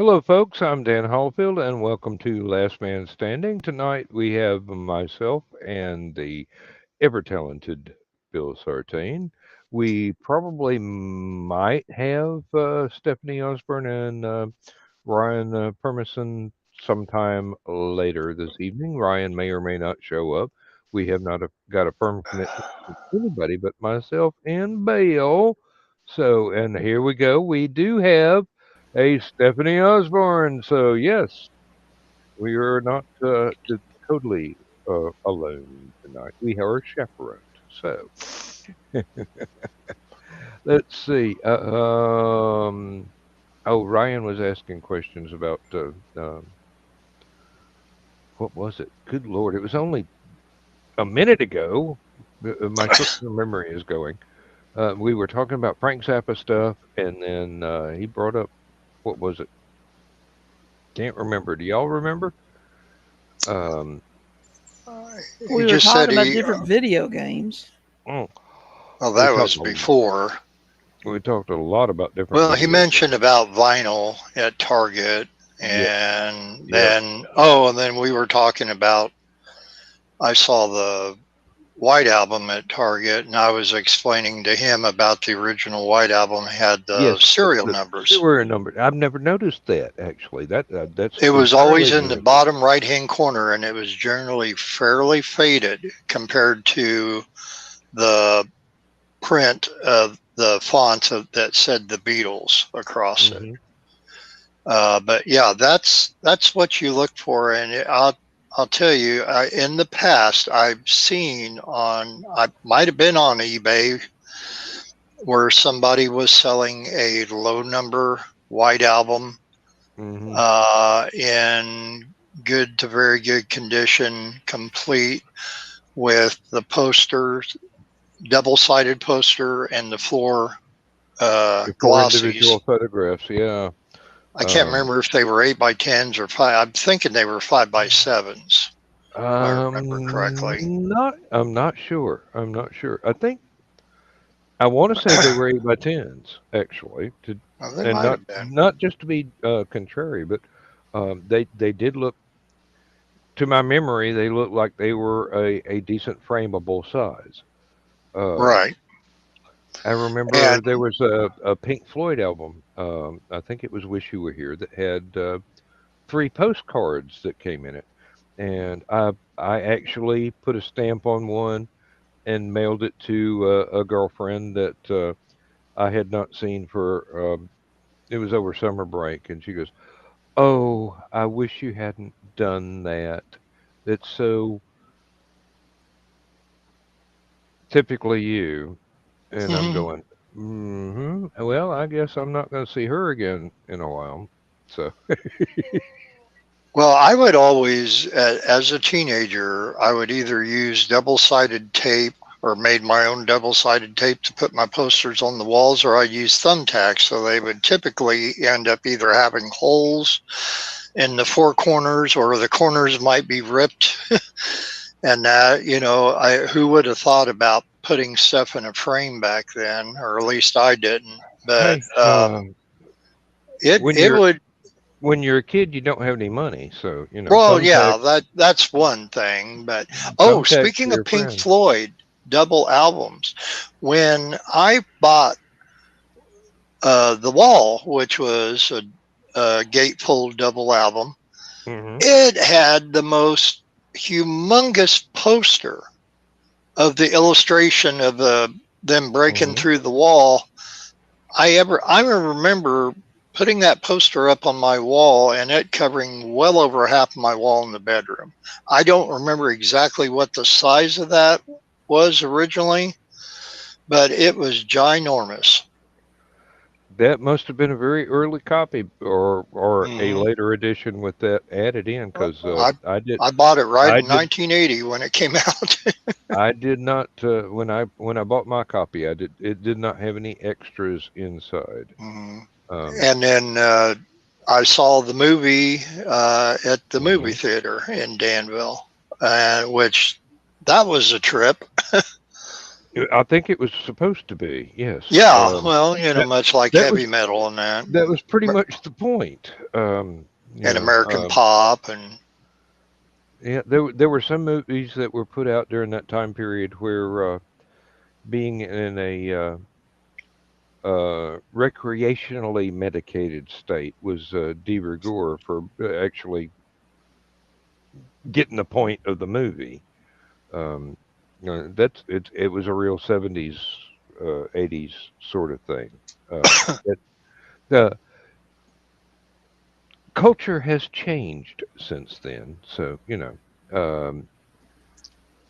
Hello, folks. I'm Dan Hollifield, and welcome to Last Man Standing. Tonight we have myself and the ever talented Bill Sartain. We probably might have Stephanie Osborne and Ryan Permison sometime later this evening. Ryan may or may not show up. We have not got a firm commitment with anybody but myself and Bill. So, and here we go. We do have a Stephanie Osborne. So, yes, we are not totally alone tonight. We are chaperoned. So, let's see. Oh, Ryan was asking questions about what was it? Good Lord, it was only a minute ago. My short-term memory is going. We were talking about Frank Zappa stuff, and then he brought up what was it? Can't remember. Do y'all remember? Um, We He were just talking said about he. different video games. oh, Well, we that talked was before. we talked a lot about different Well, he video mentioned games. about vinyl at Target, Yeah, and yep. then we were talking about. I saw the White Album at Target, and I was explaining to him about the original White Album had the Yes, serial the numbers. sewer number. I've never noticed that actually. That's It was entirely always in new the information. bottom right-hand corner, and it was generally fairly faded compared to the print of the font that said the Beatles across it. Hmm. But yeah, that's what you look for, and I'll tell you, in the past I've seen I might have been on eBay where somebody was selling a low number white album Hmm. in good to very good condition, complete with the poster, double sided poster, and the floor The four glossies. individual photographs. Yeah. I can't Um, remember if they were 8x10s or five. I'm thinking they were 5x7s, if I remember correctly. not. I'm not sure. I'm not sure. I want to say they were 8x10s actually, Well, they and might not have been. not just to be contrary, but they did look, to my memory, they looked like they were a decent frameable size. Um, Right. I remember And there was a Pink Floyd album. I think it was "Wish You Were Here" that had three postcards that came in it, and I actually put a stamp on one and mailed it to a girlfriend that I had not seen for. It was over summer break, and she goes, "Oh, I wish you hadn't done that. It's so typically you." And I'm mhm. going, well, I guess I'm not going to see her again in a while. So, Well, I would always, as a teenager, I would either use double sided tape or made my own double sided tape to put my posters on the walls, or I'd use thumbtacks. So they would typically end up either having holes in the four corners or the corners might be ripped. And that, who would have thought about putting stuff in a frame back then, or at least I didn't. But hey, it when it you're would. when you're a kid, you don't have any money, so Well, yeah, thumbtacks that's one thing. But thumbtacks for speaking of your Pink friend. Floyd double albums, when I bought The Wall, which was a gatefold double album, Hmm. it had the most humongous poster of the illustration of them breaking Hmm. through the wall I remember putting that poster up on my wall and it covering well over half of my wall in the bedroom. I don't remember exactly what the size of that was originally, but it was ginormous. That must have been a very early copy, or a Hmm. later edition with that added in, because I I bought it right I in did 1980 when it came out. I did not when I bought my copy. It did not have any extras inside. Hmm. Um, And then I saw the movie at the movie mhm. theater in Danville, which that was a trip. I think it was supposed to be. Yes. Yeah, well, That much like that was heavy metal and that, that was pretty much the point. and American pop, and Yeah, there were some movies that were put out during that time period where being in a recreationally medicated state was de rigueur for actually getting the point of the movie. Um, it was a real 70s, 80s sort of thing. It, the culture has changed since then, so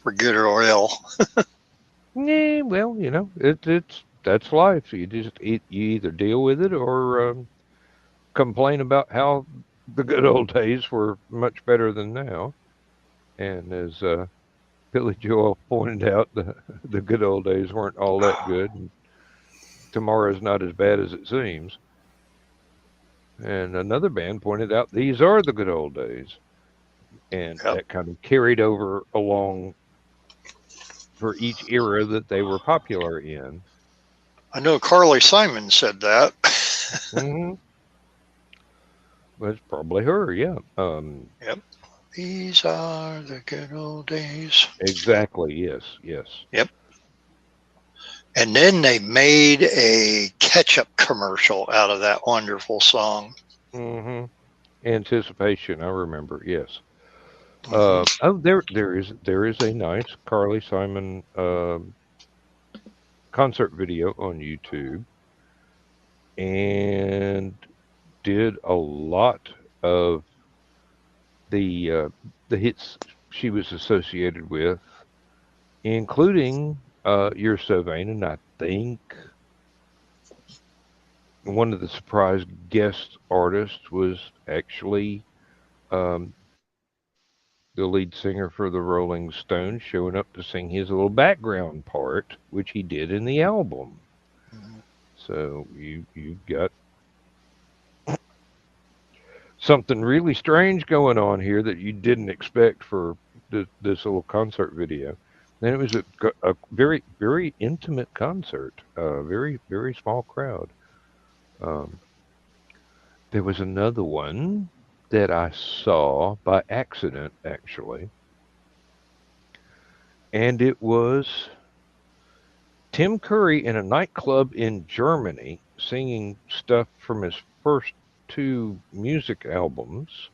for good or ill. yeah, well, it's that's life. You either deal with it or complain about how the good old days were much better than now. And as Billy Joel pointed out, the good old days weren't all that good, and tomorrow's not as bad as it seems. And another band pointed out these are the good old days, and Yep. that kind of carried over along for each era that they were popular in. I know Carly Simon said that. Hmm. Well, it's probably her, yeah. Yep. These are the good old days. Exactly. Yes. Yes. Yep. And then they made a ketchup commercial out of that wonderful song. Hmm. Anticipation. I remember. Yes. Hmm. Oh, there is a nice Carly Simon concert video on YouTube, and did a lot of the uh, the hits she was associated with, including "You're So Vain," and I think one of the surprise guest artists was actually um, the lead singer for the Rolling Stones, showing up to sing his little background part, which he did in the album. So you got something really strange going on here that you didn't expect for this little concert video. And it was a very very intimate concert, very very small crowd. Um, there was another one that I saw by accident actually, and it was Tim Curry in a nightclub in Germany singing stuff from his first two music albums,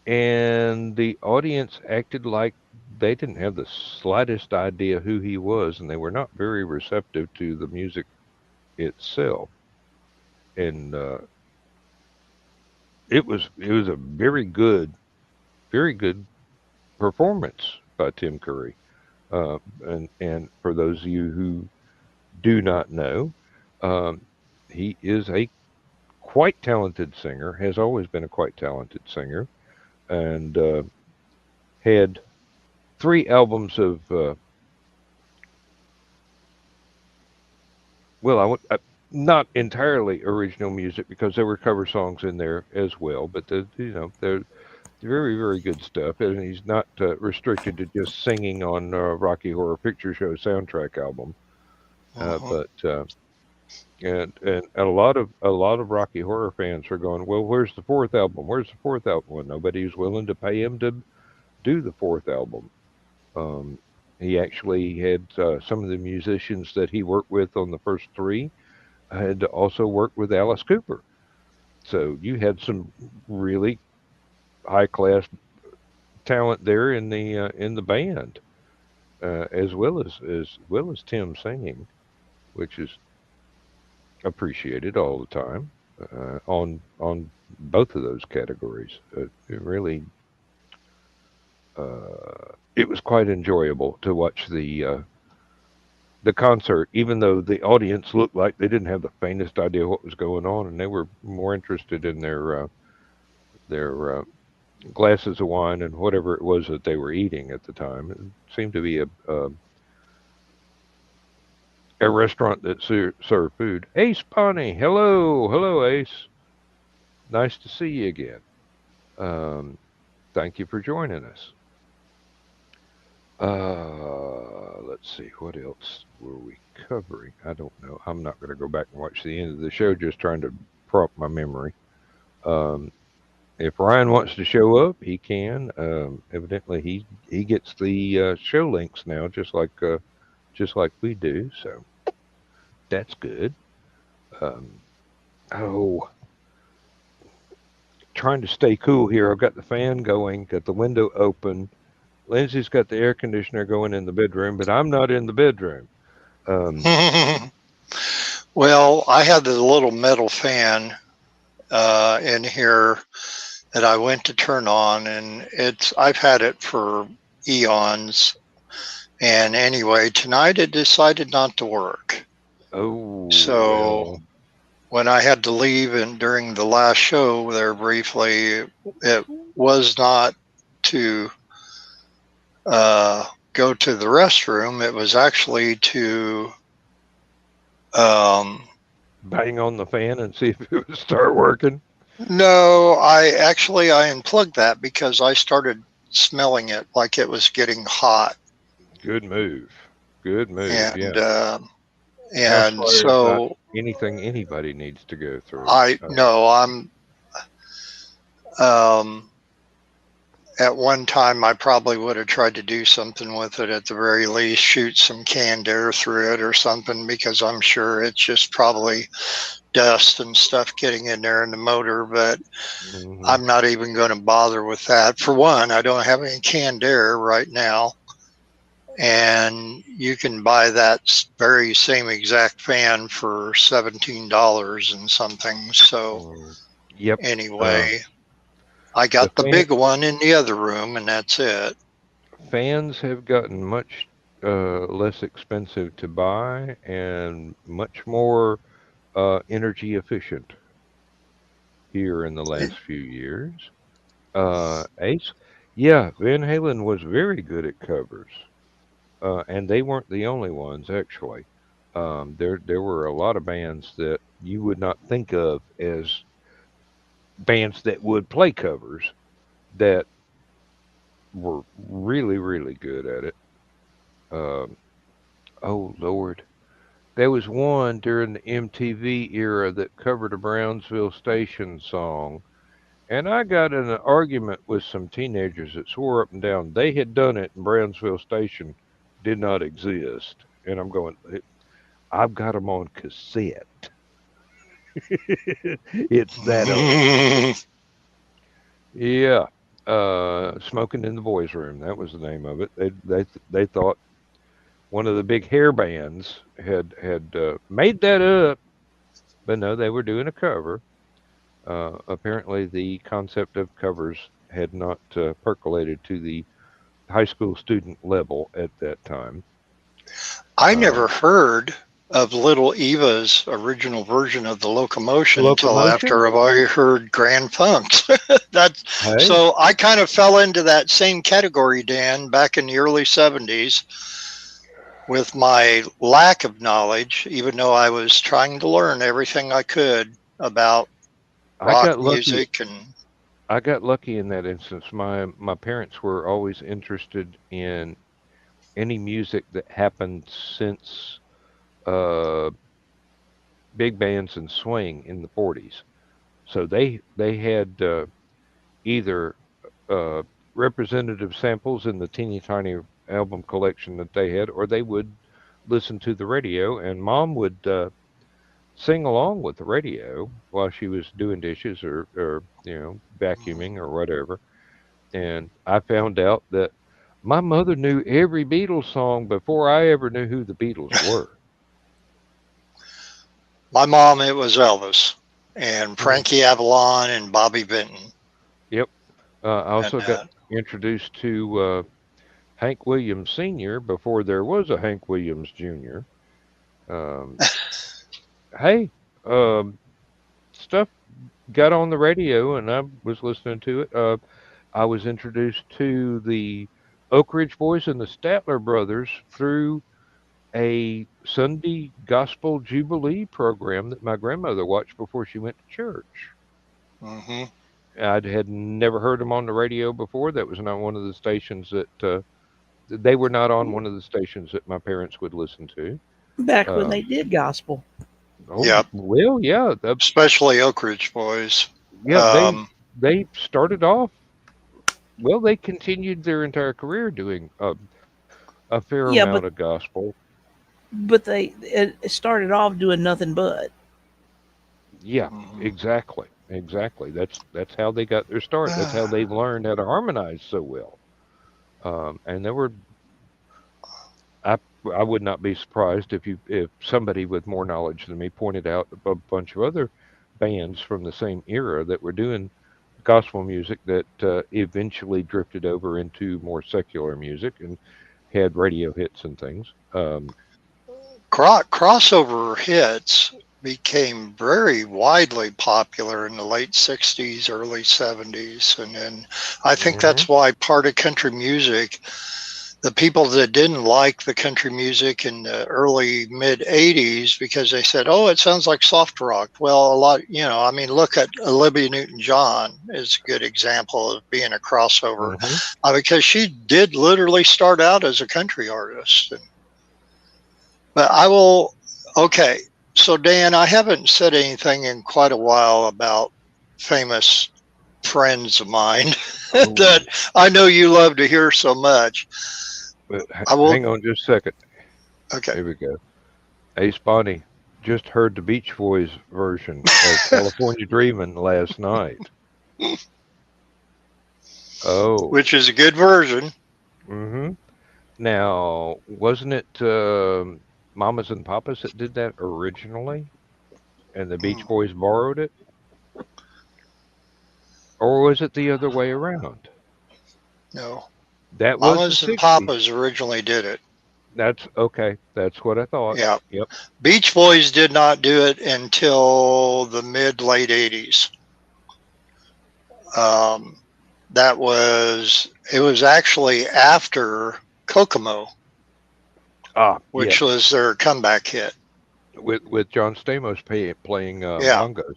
and the audience acted like they didn't have the slightest idea who he was, and they were not very receptive to the music itself. And it was a very good performance by Tim Curry. And for those of you who do not know, um, he is a quite talented singer. Has always been a quite talented singer, and had three albums of well, not entirely original music because there were cover songs in there as well, but they're very very good stuff, and he's not restricted to just singing on Rocky Horror Picture Show soundtrack album, Uh-huh. but and a lot of Rocky Horror fans are going, well, where's the fourth album? Where's the fourth album? Well, nobody's willing to pay him to do the fourth album. Um, he actually had some of the musicians that he worked with on the first three had also worked with Alice Cooper. So you had some really high class talent there in the band, as well as Tim singing, which is appreciated all the time on both of those categories. It really it was quite enjoyable to watch the concert, even though the audience looked like they didn't have the faintest idea what was going on, and they were more interested in their glasses of wine and whatever it was that they were eating at the time. It seemed to be a restaurant that served food. Ace Bonnie, hello, hello, Ace. Nice to see you again. Um, Thank you for joining us. Let's see, what else were we covering? I don't know. I'm not going to go back and watch the end of the show, just trying to prompt my memory. Um, if Ryan wants to show up, he can. Evidently, he gets the show links now, just like we do. So that's good. Um, oh, trying to stay cool here. I've got the fan going, got the window open. Lindsay's got the air conditioner going in the bedroom, but I'm not in the bedroom. Um, Well, I had the little metal fan in here that I went to turn on, and I've had it for eons. And anyway, tonight it decided not to work. oh So well, when I had to leave and during the last show there briefly, it was not to go to the restroom. It was actually to um, bang on the fan and see if it would start working. no, I unplugged that because I started smelling it like it was getting hot, Good move. Good move. and Yeah. House and fire is not so anything anybody needs to go through. I no, I'm um, at one time I probably would have tried to do something with it at the very least, shoot some canned air through it or something, because I'm sure it's just probably dust and stuff getting in there in the motor, but Hmm. I'm not even going to bother with that. For one, I don't have any canned air right now, and you can buy that very same exact fan for $17 and something. So Yep. Uh, anyway, I the got the big one in the other room, and that's it. fans have gotten much less expensive to buy and much more energy efficient here in the last few years. Ace, yeah, Van Halen was very good at covers, and they weren't the only ones actually. There were a lot of bands that you would not think of as bands that would play covers that were really good at it. Um, oh Lord, there was one during the MTV era that covered a Brownsville Station song, and I got in an argument with some teenagers that swore up and down they had done it and Brownsville Station did not exist. And I'm going, I've got them on cassette. It's that old. Yeah. Smoking in the Boys Room. That was the name of it. They thought one of the big hair bands had made that up, but no, they were doing a cover. Apparently, the concept of covers had not percolated to the high school student level at that time. I never Um, heard of Little Eva's original version of the locomotion until Locomotion? after I've already heard Grand Funk's. That's Hey, so I kind of fell into that same category, Dan, back in the early '70s with my lack of knowledge, even though I was trying to learn everything I could about I rock got lucky. music and I got lucky in that instance. My parents were always interested in any music that happened since uh, big bands and swing in the 40s. So they had either uh, representative samples in the teeny tiny album collection that they had, or they would listen to the radio, and Mom would sing along with the radio while she was doing dishes or vacuuming or whatever. And I found out that my mother knew every Beatles song before I ever knew who the Beatles were. my mom, it was Elvis and Hmm. Frankie Avalon and Bobby Benton. Yep. I And also got introduced to Hank Williams Sr. before there was a Hank Williams Jr. Um, hey, um, stuff got on the radio and I was listening to it. I was introduced to the Oak Ridge Boys and the Statler Brothers through a Sunday Gospel Jubilee program that my grandmother watched before she went to church. hmm I had never heard them on the radio before. That was not one of the stations they were not on one of the stations that my parents would listen to. Back when they Um, did gospel. oh Yep, well, yeah, especially Oak Ridge Boys. yeah. Um, They started off well. They continued their entire career doing a fair Yeah, amount of gospel. but it started off doing nothing but. Yeah, mhm. exactly. That's how they got their start. That's how they learned how to harmonize so well. And there were I I would not be surprised if somebody with more knowledge than me pointed out a bunch of other bands from the same era that were doing gospel music that eventually drifted over into more secular music and had radio hits and things. Crossover hits became very widely popular in the late 60s, early 70s. And then I think Hmm. that's why part of country music, the people that didn't like the country music in the early mid 80s because they said, oh, it sounds like soft rock. Well, a lot, I mean, look at Olivia Newton John is a good example of being a crossover Hmm. because she did literally start out as a country artist. But I will, okay. So, Dan, I haven't said anything in quite a while about famous friends of mine that Oh, I know you love to hear so much. but I will, hang on just a second. okay. Here we go. Ace Bonnie just heard the Beach Boys version of California Dreamin' last night. Oh. Which is a good version. Hmm. Now, wasn't it Mamas and Papas that did that originally, and the Beach Mm, Boys borrowed it, or was it the other way around? no, That was the Mamas and '60s. Papas originally did it. That's okay. That's what I thought. Yeah. Yep. Beach Boys did not do it until the mid late 80s. Um, it was actually after Kokomo, Ah, which yes. was their comeback hit. With John Stamos playing Yeah. bongos.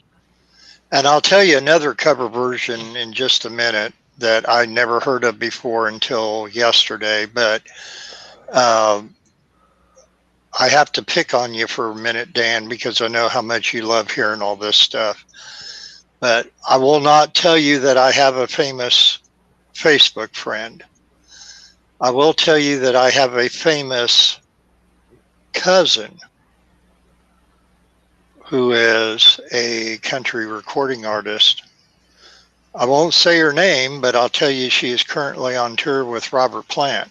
And I'll tell you another cover version in just a minute that I never heard of before until yesterday. But um, I have to pick on you for a minute, Dan, because I know how much you love hearing all this stuff. But I will not tell you that I have a famous Facebook friend. I will tell you that I have a famous cousin who is a country recording artist. I won't say her name, but I'll tell you she is currently on tour with Robert Plant.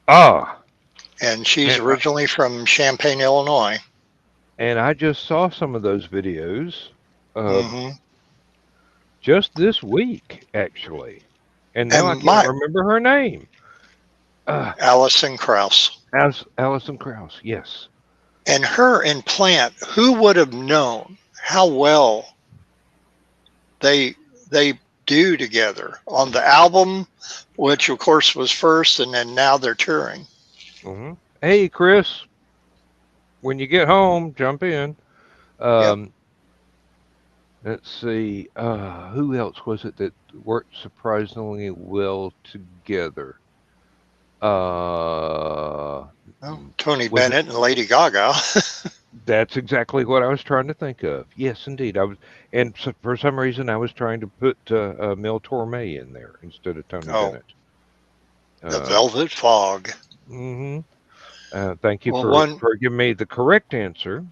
Ah, And she's and originally from Champaign, Illinois. I just saw some of those videos uh, Hmm. just this week, actually, and now I And can't my remember her name. Uh, Allison Krauss. Alison Krauss. Yes. And her and Plant, who would have known how well they they do together on the album, which of course was first, and then now they're touring. Hmm. Hey, Chris, when you get home, jump in. Yep. Um, let's see. Who else was it that worked surprisingly well together? Uh, Well, Tony was it? Bennett and Lady Gaga. That's exactly what I was trying to think of. Yes, indeed. I was, and so for some reason, I was trying to put Mel Torme in there instead of Tony Oh, Bennett. the Um, Velvet Fog. hmm Thank you Well, for giving me the correct answer.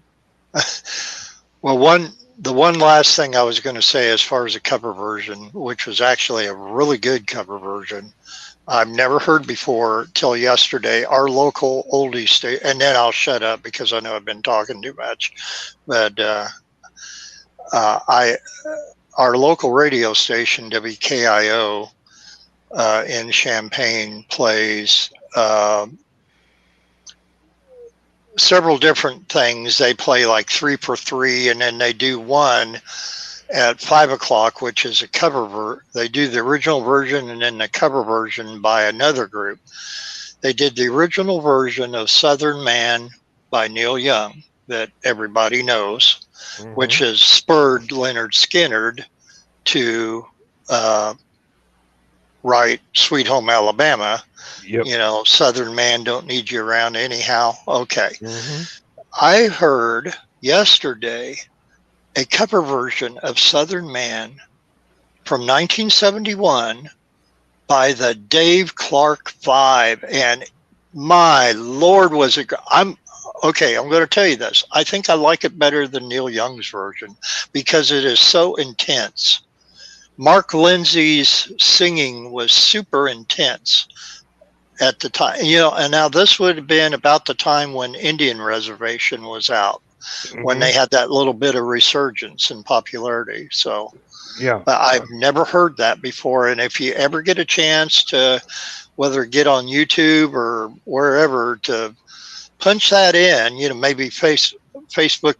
well, the one last thing I was going to say as far as a cover version, which was actually a really good cover version, I've never heard before till yesterday. Our local oldie state, and then I'll shut up because I know I've been talking too much. But I our local radio station WKIO in Champaign plays several different things. They play like 3 for 3, and then they do one at 5 o'clock, which is a cover. They do the original version and then the cover version by another group. They did the original version of Southern Man by Neil Young that everybody knows, which Hmm. has spurred Leonard Skinner to uh, write Sweet Home Alabama, Yep. Southern Man Don't Need You Around Anyhow. Okay. Mm-hmm. I heard yesterday a cover version of Southern Man from 1971 by the Dave Clark Five. And my Lord, was it. I'm going to tell you this. I think I like it better than Neil Young's version because it is so intense. Mark Lindsay's singing was super intense at the time, and now this would have been about the time when Indian Reservation was out, when Mm-hmm. they had that little bit of resurgence in popularity. So, Yeah. but I've never heard that before. And if you ever get a chance to, whether get on YouTube or wherever, to punch that in, maybe Facebook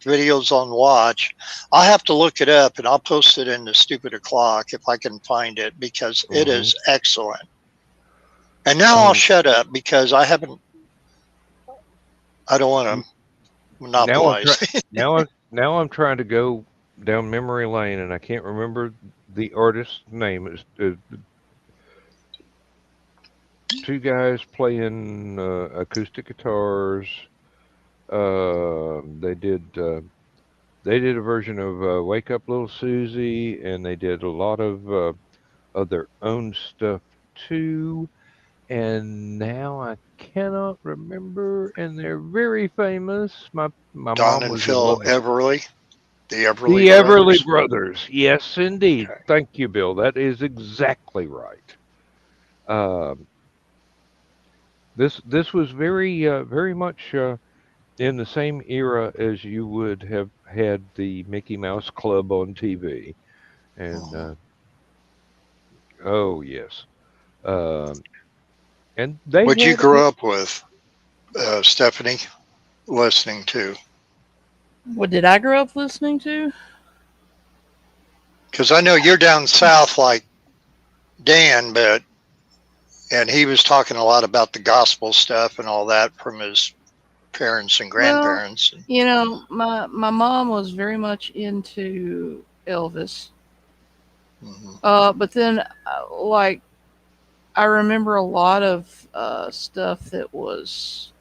videos on Watch, I'll have to look it up and I'll post it in the Stupid O'Clock if I can find it, because it is excellent. And now I'll shut up because I don't want to monopolize. Now I'm trying to go down memory lane, and I can't remember the artist's name. It's two guys playing acoustic guitars. They did a version of "Wake Up, Little Susie," and they did a lot of their own stuff too. And now I cannot remember, and they're very famous. My Don mom and was in Phil love with Everly, the Everly the Everly Brothers. Brothers. Yes, indeed. Okay. Thank you, Bill. That is exactly right. Um, this was very much in the same era as you would have had the Mickey Mouse Club on TV, and Mhm. oh yes, um, and they What'd you had grow up with, Stephanie, listening to? What did I grow up listening to? Because I know you're down south like Dan, and he was talking a lot about the gospel stuff and all that from his parents and Well, grandparents. my mom was very much into Elvis. Mhm. But then, like, I remember a lot of stuff that was,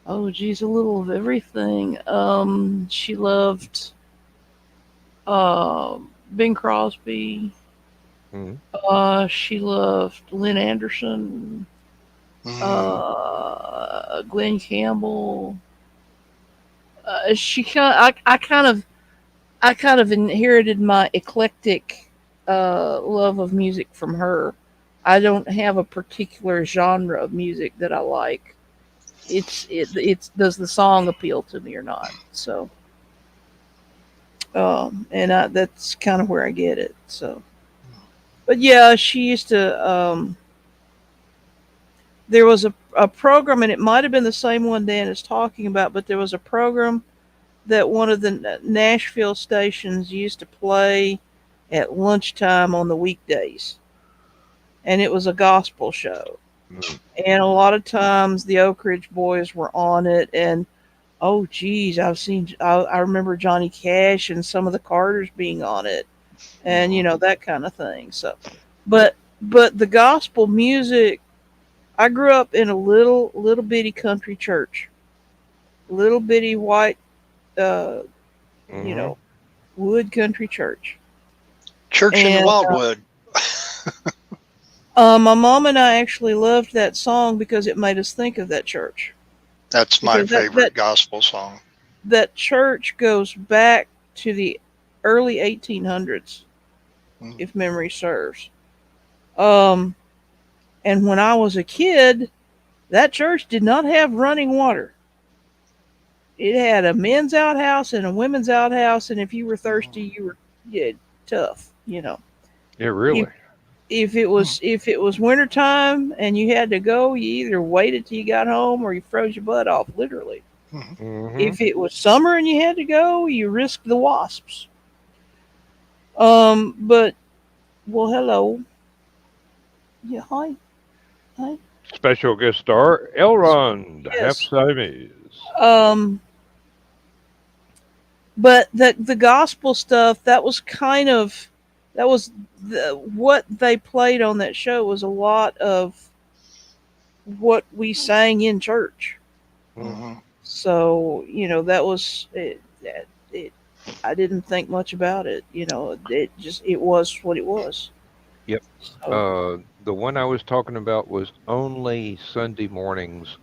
oh geez, a little of everything. She loved Bing Crosby. Mhm. She loved Lynn Anderson, Mm. Glenn Campbell. She kind, I kind of inherited my eclectic love of music from her. I don't have a particular genre of music that I like. It's does the song appeal to me or not? So, that's kind of where I get it. So, but yeah, she used to. There was a program, and it might have been the same one Dan is talking about, but there was a program that one of the Nashville stations used to play at lunchtime on the weekdays, and it was a gospel show. Mhm. And a lot of times the Oak Ridge Boys were on it, and oh geez, I remember Johnny Cash and some of the Carters being on it, and Mhm. that kind of thing. So, but the gospel music, I grew up in a little bitty country church, little bitty white, uh, you Mhm. know, wood country church. Church in And Wildwood. my mom and I actually loved that song because it made us think of that church. That's my Because favorite gospel song. that church goes back to the early 1800s, Mm. if memory serves. Um, and when I was a kid, that church did not have running water. It had a men's outhouse and a women's outhouse, and if you were thirsty, Mhm. you were, yeah, tough. You know, Yeah, if really. if it was wintertime and you had to go, you either waited till you got home or you froze your butt off, literally. Mhm. Mhm. If it was summer and you had to go, you risked the wasps. But well, hello. Yeah, hi, hi. Special guest star Elrond, half Yes. Siamese. Um, but the gospel stuff, that was kind of That was what they played on that show was a lot of what we sang in church. Mm. Mm-hmm. So that was it. It I didn't think much about it. It was what it was. Yep. So The one I was talking about was only Sunday mornings,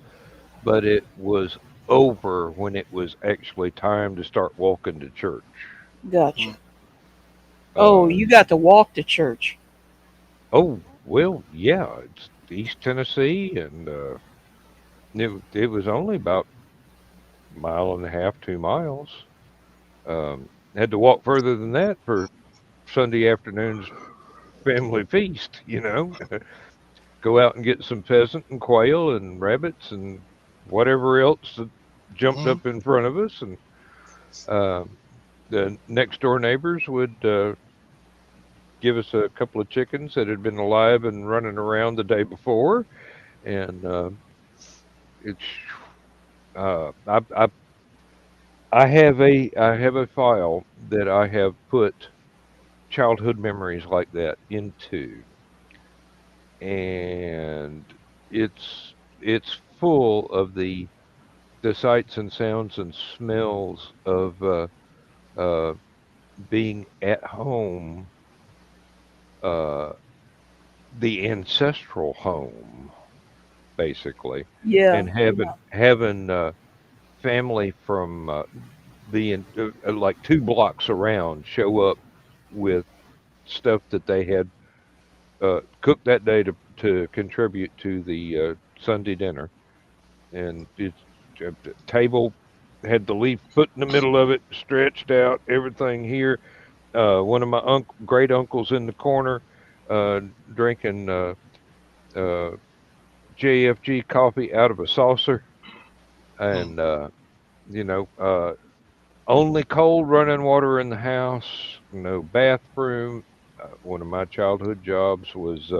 but it was over when it was actually time to start walking to church. gotcha. Oh, Uh, you got to walk to church. oh, well, yeah, it's East Tennessee, and it was only about a mile and a half, 2 miles. Had to walk further than that for Sunday afternoon's family feast, Go out and get some pheasant and quail and rabbits and whatever else that jumped Mm-hmm. up in front of us. And um the next door neighbors would give us a couple of chickens that had been alive and running around the day before. And it's I have a file that I have put childhood memories like that into, and it's full of the sights and sounds and smells of uh, being at home, uh, the ancestral home, basically, Yeah, and yeah, having family from like 2 blocks around show up with stuff that they had cooked that day to contribute to the Sunday dinner, and it's the table had the leaf put in the middle of it, stretched out, everything here. One of my great uncles in the corner, uh, drinking uh, JFG coffee out of a saucer, and you know, only cold running water in the house, no bathroom. One of my childhood jobs was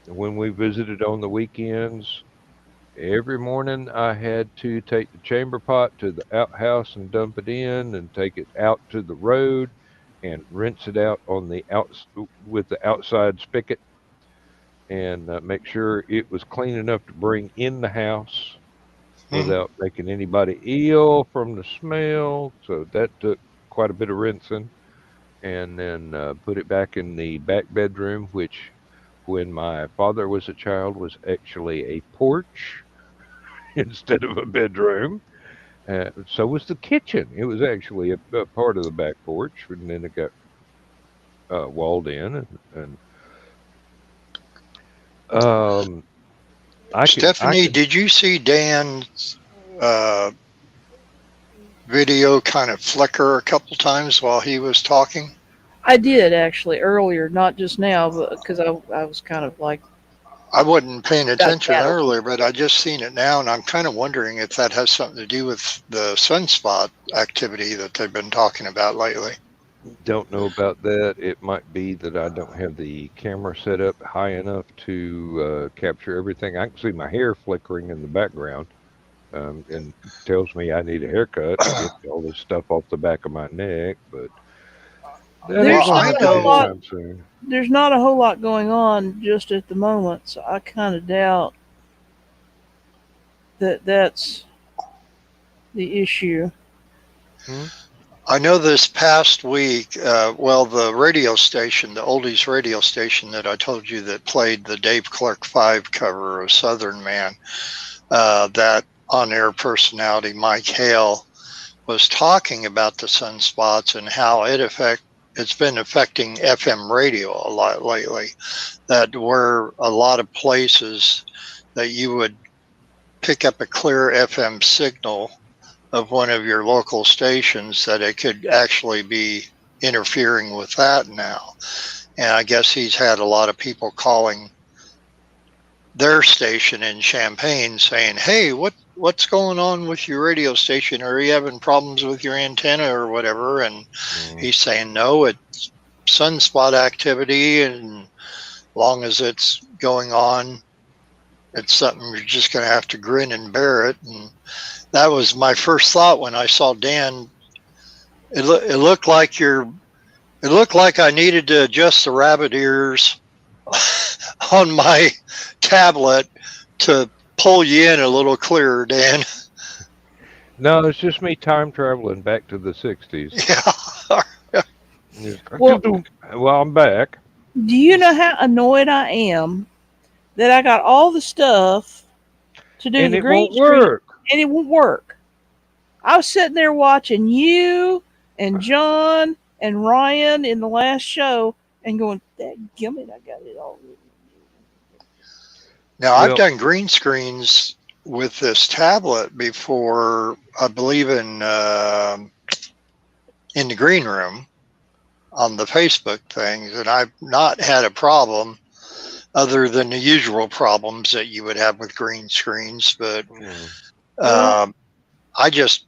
when we visited on the weekends. Every morning I had to take the chamber pot to the outhouse and dump it in and take it out to the road and rinse it out on the with the outside spigot and make sure it was clean enough to bring in the house Mm-hmm. without making anybody ill from the smell. So that took quite a bit of rinsing, and then put it back in the back bedroom, which when my father was a child was actually a porch instead of a bedroom. So was the kitchen. It was actually a part of the back porch, and then it got walled in. And um, I Stephanie, can. did you see Dan's uh, video kind of flicker a couple times while he was talking? I did actually earlier, not just now, but because I was kind of like I wasn't paying got attention that. earlier, but I just seen it now, and I'm kind of wondering if that has something to do with the sunspot activity that they've been talking about lately. Don't know about that. It might be that I don't have the camera set up high enough to capture everything. I can see my hair flickering in the background, and tells me I need a haircut and get all this stuff off the back of my neck. But that ain't Well, There's gonna I not a happen whole know. lot. anytime soon. There's not a whole lot going on just at the moment, so I kind of doubt that that's the issue. Hmm? I know this past week, well, the radio station, the oldies radio station that I told you that played the Dave Clark 5 cover of Southern Man, that on air personality, Mike Hale, was talking about the sunspots and how it's been affecting FM radio a lot lately. That were a lot of places that you would pick up a clear FM signal of one of your local stations, that it could actually be interfering with that now. And I guess he's had a lot of people calling their station in Champaign saying, "Hey, what's going on with your radio station? Are you having problems with your antenna or whatever?" And Mm. he's saying, "No, it's sunspot activity, and long as it's going on, it's something you're just going to have to grin and bear it." And that was my first thought when I saw Dan. It looked like It looked like I needed to adjust the rabbit ears on my tablet to pull you in a little clearer, Dan. No, it's just me time traveling back to the 60s. Yeah. Well, Well, I'm back. do you know how annoyed I am that I got all the stuff to do And the it green won't screen work. and it won't work? I was sitting there watching you and John and Ryan in the last show and going, "Dadgummit, I got it all." Now, I've Well, done green screens with this tablet before, I believe in the green room on the Facebook things, and I've not had a problem other than the usual problems that you would have with green screens. But mm, Well, um, I just,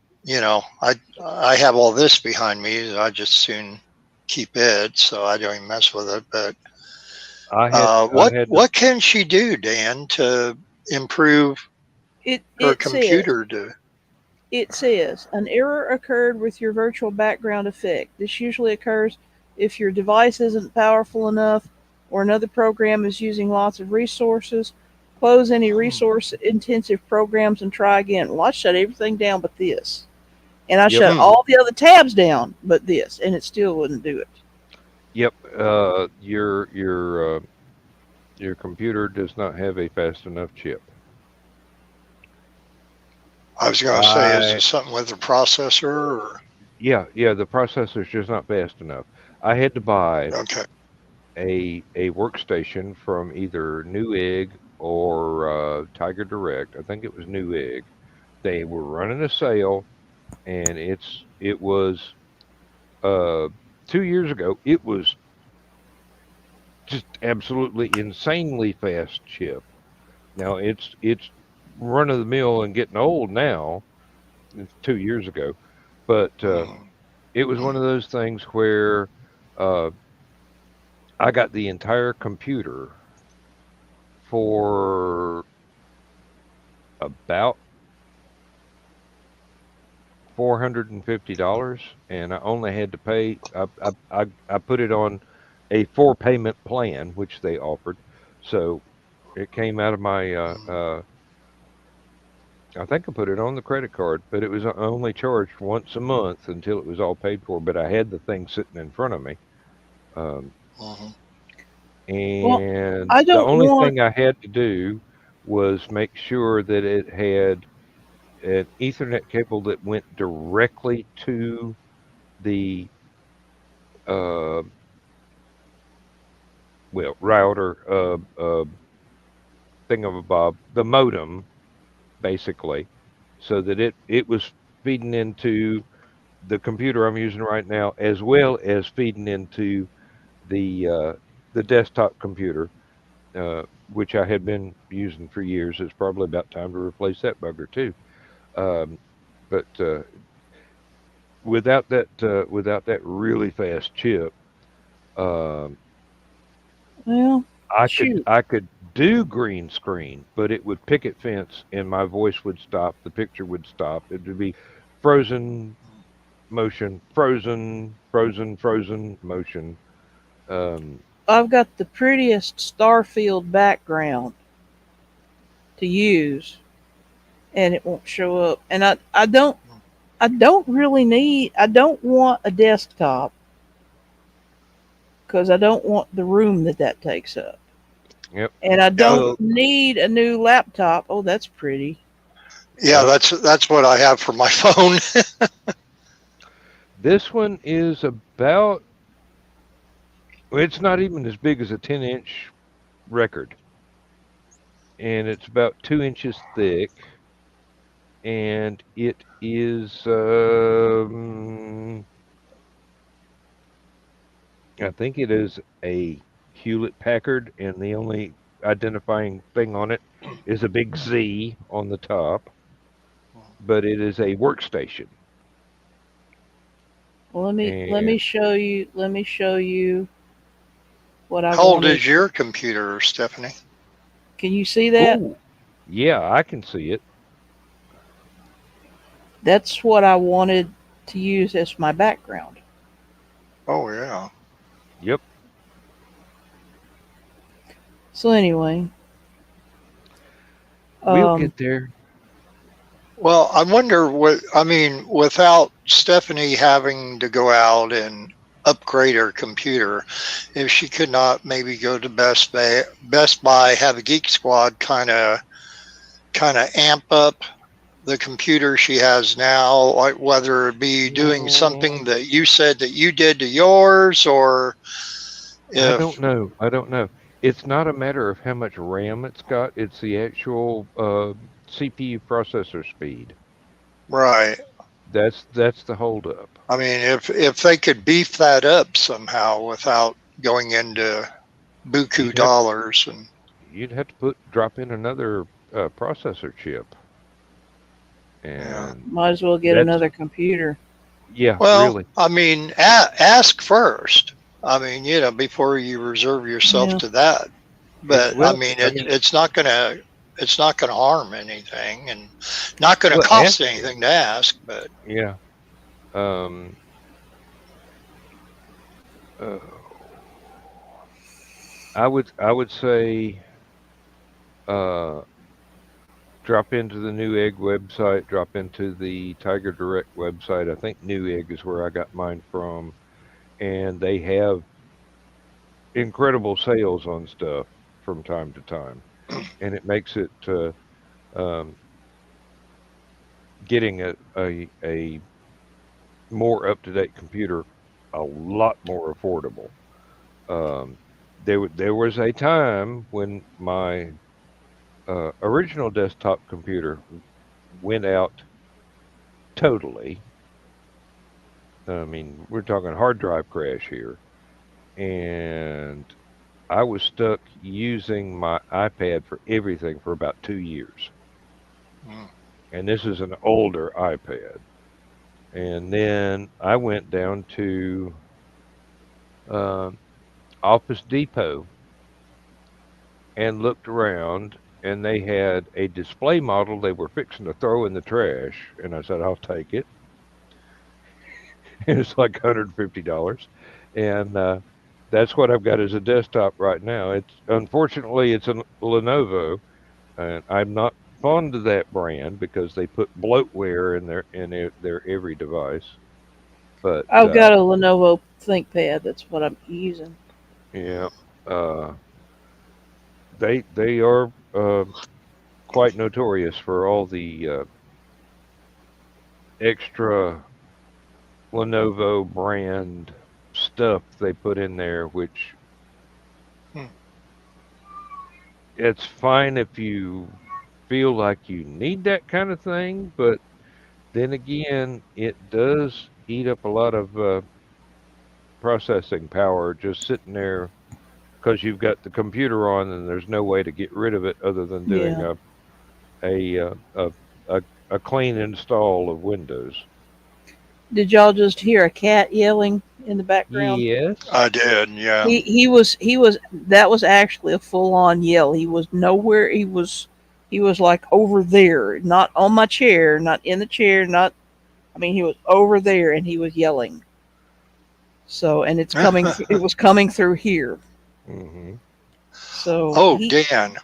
I have all this behind me. So I just soon keep it, so I don't even mess with it. But I had to. what can she do, Dan, to improve it her it says computer? To it says an error occurred with your virtual background effect. This usually occurs if your device isn't powerful enough or another program is using lots of resources. Close any resource intensive programs and try again. Well, I shut everything down but this. And I Yep, shut Hmm. all the other tabs down but this, and it still wouldn't do it. yep. Your computer does not have a fast enough chip. I was going to say, is it I something with the processor? Or, Yeah. The processor's just not fast enough. I had to buy okay. a workstation from either Newegg or Tiger Direct. I think it was Newegg. They were running a sale, and it was uh 2 years ago. It was just absolutely insanely fast chip. Now it's run of the mill and getting old now. It's 2 years ago, but Hmm. it was one of those things where uh, I got the entire computer for about $450, and I only had to pay. I put it on a four payment plan, which they offered, so it came out of my. I think I put it on the credit card, but it was only charged once a month until it was all paid for. But I had the thing sitting in front of me, um, Hmm. Well, and I the don't only want thing I had to do was make sure that it had an Ethernet cable that went directly to the uh, router thingamabob, the modem, basically, so that it was feeding into the computer I'm using right now, as well as feeding into the uh, the desktop computer, which I had been using for years. It's probably about time to replace that bugger too. Um, but without that really fast chip, um, well, I could shoot. I could do green screen, but it would picket fence and my voice would stop, the picture would stop. It would be frozen motion, frozen motion. Um, I've got the prettiest Starfield background to use and it won't show up. And I don't really need I don't want a desktop because I don't want the room that takes up. yep. And I don't Yeah, Well, need a new laptop. Oh, that's pretty. yeah, well, that's what I have for my phone. this one is about. Well, it's not even as big as a 10-inch record, and it's about 2 inches thick, and it is. I think it is a Hewlett Packard, and the only identifying thing on it is a big Z on the top, but it is a workstation. Well, let me And show you what I How old wanted. is your computer, Stephanie? Can you see that? oh, yeah, I can see it. That's what I wanted to use as my background. Oh yeah. Yep. So anyway, We'll um, get there. Well, I wonder what, I mean, without Stephanie having to go out and upgrade her computer, if she could not maybe go to Best Buy, have a Geek Squad kind of amp up the computer she has now, like whether it be doing something Mm, that you said that you did to yours, or I don't if know. I don't know. It's not a matter of how much RAM it's got. It's the actual CPU processor speed. right. That's the holdup. I mean, if they could beef that up somehow without going into buku You'd have dollars, and you'd have to drop in another processor chip, yeah. and might as well get that's another computer. yeah, Well, really. I mean, ask first. I mean, before you reserve yourself Yeah. to that. Yeah, But I well, mean, I mean, it's not gonna harm anything, and not gonna well, ask. cost anything to ask. But Yeah. Um. Uh, I would say uh drop into the Newegg website, drop into the Tiger Direct website. I think Newegg is where I got mine from, and they have incredible sales on stuff from time to time, and it makes it um, getting a more up to date computer a lot more affordable. Um, there was a time when my original desktop computer went out totally. I mean, we're talking hard drive crash here, and I was stuck using my iPad for everything for about 2 years. mm, And this is an older iPad. And then I went down to um Office Depot and looked around, and they had a display model they were fixing to throw in the trash. And I said, I'll take it. It's like $150. And that's what I've got as a desktop right now. It's unfortunately it's a Lenovo, and I'm not fond of that brand because they put bloatware in their every device. But I've got a Lenovo ThinkPad. That's what I'm using. yeah, uh, they are quite notorious for all the extra Lenovo brand stuff they put in there, which mm. it's fine if you feel like you need that kind of thing, but then again, it does eat up a lot of processing power just sitting there because you've got the computer on and there's no way to get rid of it other than doing Yeah. a clean install of Windows. Did y'all just hear a cat yelling in the background? Yes. I did, yeah. He was that was actually a full on yell. He was nowhere. He was like over there, not on my chair, not in the chair, not. I mean, he was over there and he was yelling. So, and it was coming through here. Hmm. So Oh, he Dan.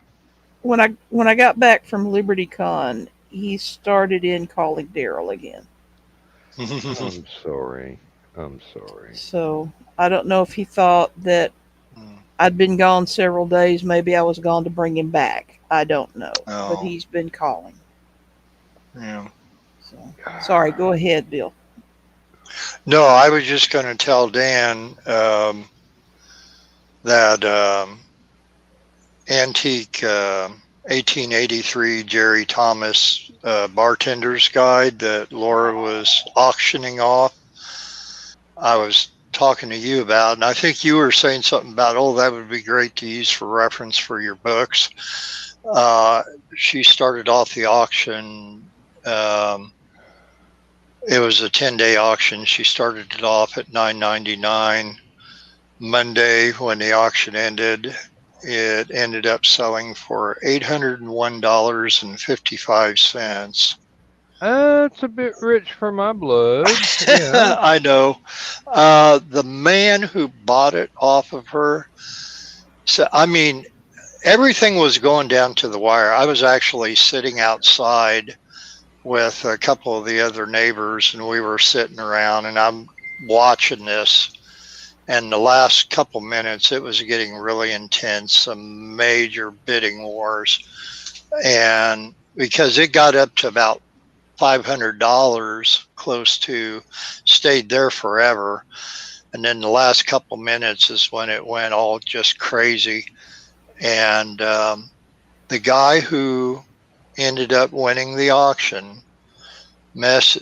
when I got back from Liberty Con, he started in calling Daryl again. I'm sorry. I'm sorry. So I don't know if he thought that I'd been gone several days. Maybe I was gone to bring him back. I don't know, but Oh, he's been calling. yeah. So sorry. Go ahead, Bill. No, I was just going to tell Dan that antique 1883 Jerry Thomas bartender's guide that Laura was auctioning off. I was talking to you about, and I think you were saying something about, oh, that would be great to use for reference for your books. She started off the auction. It was a 10-day auction. She started it off at $9.99. Monday, when the auction ended, it ended up selling for $801.55. It's a bit rich for my blood. Yeah. I know. The man who bought it off of her. So, I mean, everything was going down to the wire. I was actually sitting outside with a couple of the other neighbors, and we were sitting around, and I'm watching this. And the last couple minutes, it was getting really intense, some major bidding wars. And because it got up to about $500, close to, stayed there forever. And then the last couple minutes is when it went all just crazy. And the guy who ended up winning the auction,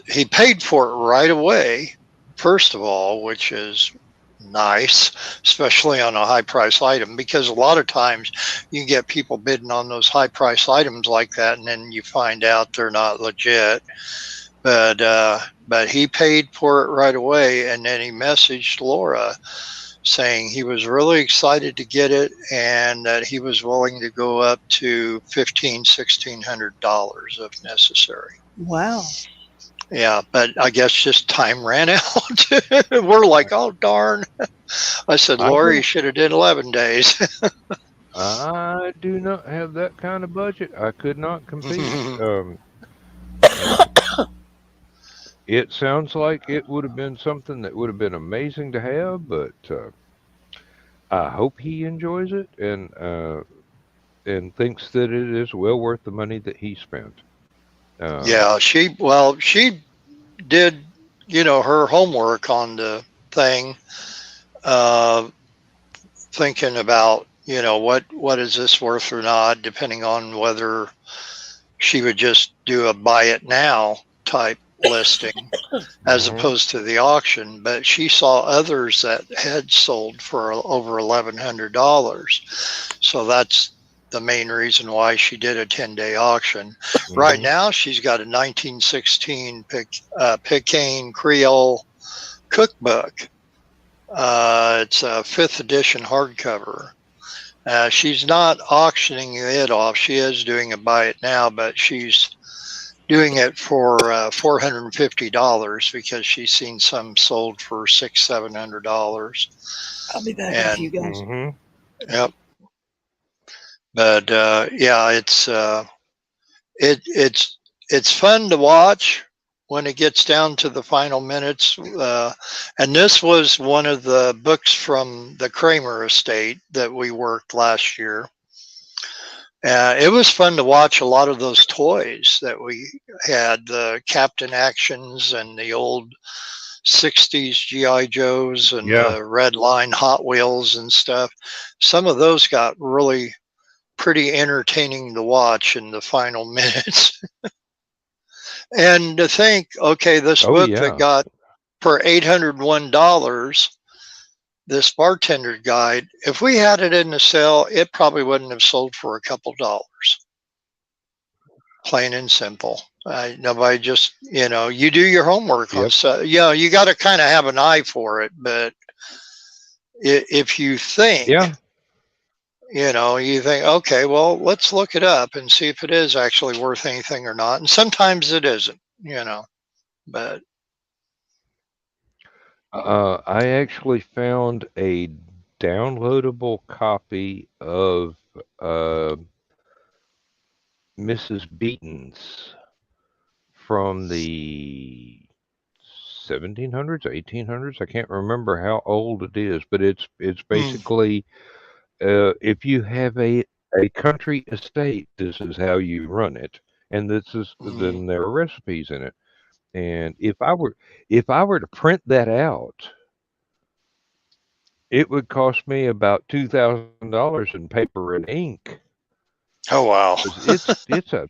he paid for it right away, first of all, which is nice, especially on a high price item, because a lot of times you get people bidding on those high price items like that, and then you find out they're not legit. But he paid for it right away, and then he messaged Laura saying he was really excited to get it and that he was willing to go up to $1,600 if necessary. Wow. Yeah, but I guess just time ran out. We're like, oh darn. I said, Laura, you should have did 11 days. I do not have that kind of budget. I could not compete. It sounds like it would have been something that would have been amazing to have, but I hope he enjoys it and thinks that it is well worth the money that he spent. Yeah, she did, her homework on the thing, thinking about, what is this worth or not, depending on whether she would just do a buy it now type listing as opposed to the auction. But she saw others that had sold for over $1,100. So that's the main reason why she did a 10-day auction. Right now, she's got a 1916 Pecan Creole cookbook. It's a 5th edition hardcover. She's not auctioning it off. She is doing a buy it now, but she's doing it for $450 because she's seen some sold for $600-700. I'll be back with you guys. Yep. But yeah, it's fun to watch when it gets down to the final minutes. And this was one of the books from the Kramer estate that we worked last year. It was fun to watch a lot of those toys that we had, the Captain Actions and the old 60s G.I. Joes and the Red Line Hot Wheels and stuff. Some of those got really pretty entertaining to watch in the final minutes. And to think, okay, this book that got for $801, this bartender guide, if we had it in the sale, it probably wouldn't have sold for a couple dollars. Plain and simple. Nobody just, you do your homework on stuff. You got to kind of have an eye for it. But if you think, you think, okay, well, let's look it up and see if it is actually worth anything or not. And sometimes it isn't, but. I actually found a downloadable copy of Mrs. Beaton's from the 1700s, 1800s. I can't remember how old it is, but it's basically if you have a country estate, this is how you run it, and then there are recipes in it. And if I were to print that out, it would cost me about $2,000 in paper and ink. Oh wow! It's a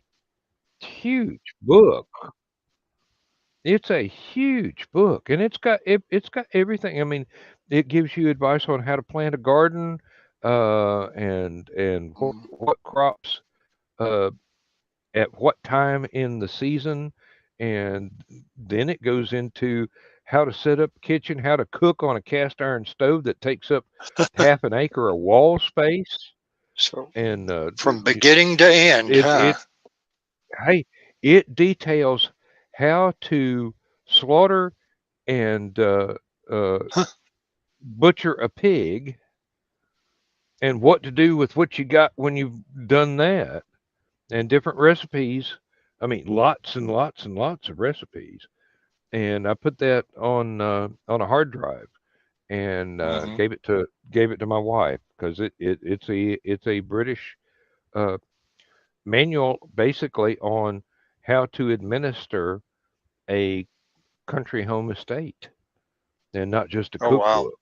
huge book. It's a huge book, and it's got everything. I mean, it gives you advice on how to plant a garden, and what crops, at what time in the season, and then it goes into how to set up a kitchen, how to cook on a cast iron stove that takes up half an acre of wall space. So, and from beginning to end, it details how to slaughter and uh, Huh. butcher a pig and what to do with what you got when you've done that, and different recipes. I mean, lots and lots and lots of recipes. And I put that on a hard drive and Mhm. gave it to my wife because it's a British uh, manual basically on how to administer a country home estate and not just a Oh wow. cookbook.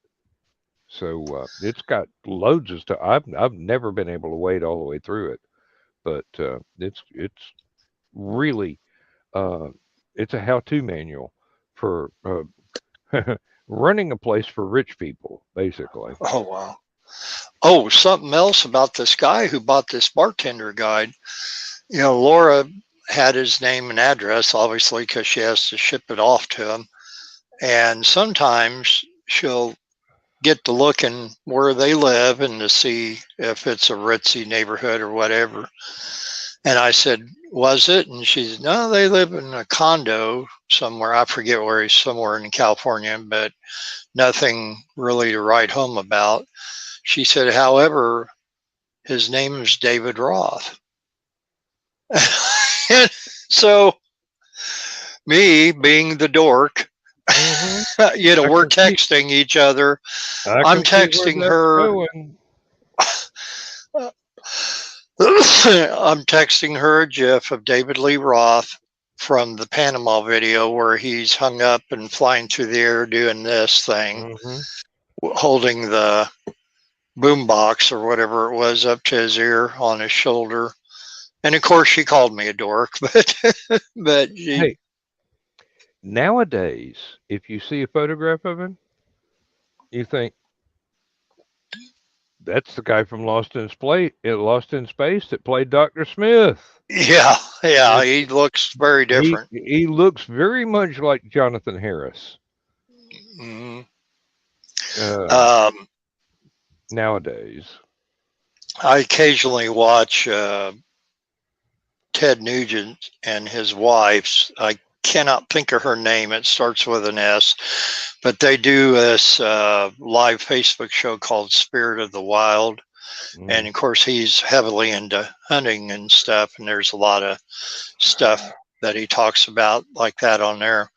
So it's got loads of stuff. I've never been able to wade all the way through it, but it's really uh, it's a how-to manual for running a place for rich people, basically. Oh wow. Oh, something else about this guy who bought this bartender guide. You know, Laura had his name and address, obviously, because she has to ship it off to him. And sometimes she'll get to looking where they live and to see if it's a ritzy neighborhood or whatever. And I said, was it? And she said, no, they live in a condo somewhere. I forget where he's, somewhere in California, but nothing really to write home about. She said, however, his name is David Roth. And so, me being the dork, Hmm. we're texting each other. I I'm can see where texting that's her. going. I'm texting her a GIF of David Lee Roth from the Panama video where he's hung up and flying through the air doing this thing, Hmm. holding the boombox or whatever it was up to his ear on his shoulder. And of course, she called me a dork, but she, Hey, nowadays, if you see a photograph of him, you think that's the guy from Lost in Space that played Dr. Smith. yeah, It's, he looks very different. he looks very much like Jonathan Harris Mhm. uh, Um, nowadays. I occasionally watch Ted Nugent and his wife's. I cannot think of her name. It starts with an S, but they do this live Facebook show called Spirit of the Wild. And Mm. of course, he's heavily into hunting and stuff. And there's a lot of stuff that he talks about like that on there.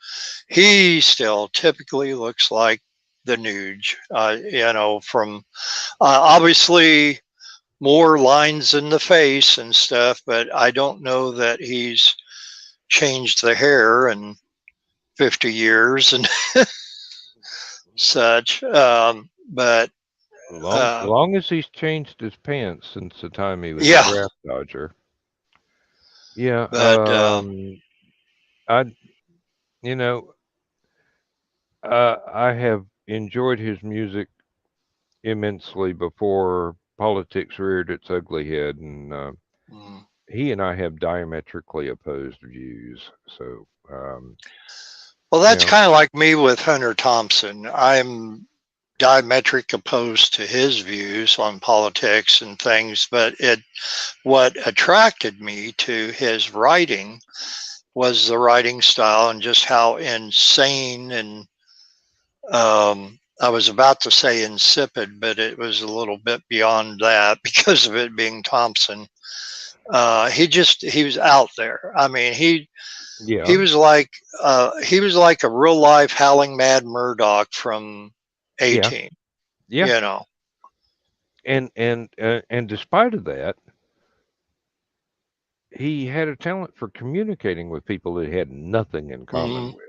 He still typically looks like the Nuge, from obviously more lines in the face and stuff, but I don't know that he's changed the hair in 50 years and such. But uh, Long as he's changed his pants since the time he was a yeah, draft dodger. Yeah, but I you know I have enjoyed his music immensely before politics reared its ugly head, and mm, he and I have diametrically opposed views. So, well, you that's know, kind of like me with Hunter Thompson. I'm diametric opposed to his views on politics and things, but what attracted me to his writing was the writing style and just how insane and I was about to say insipid, but it was a little bit beyond that because of it being Thompson. He was out there. I mean, he yeah, he was like a real life howling mad Murdoch from yeah, 18. yeah, You know. and despite of that, he had a talent for communicating with people that he had nothing in common Mhm. with.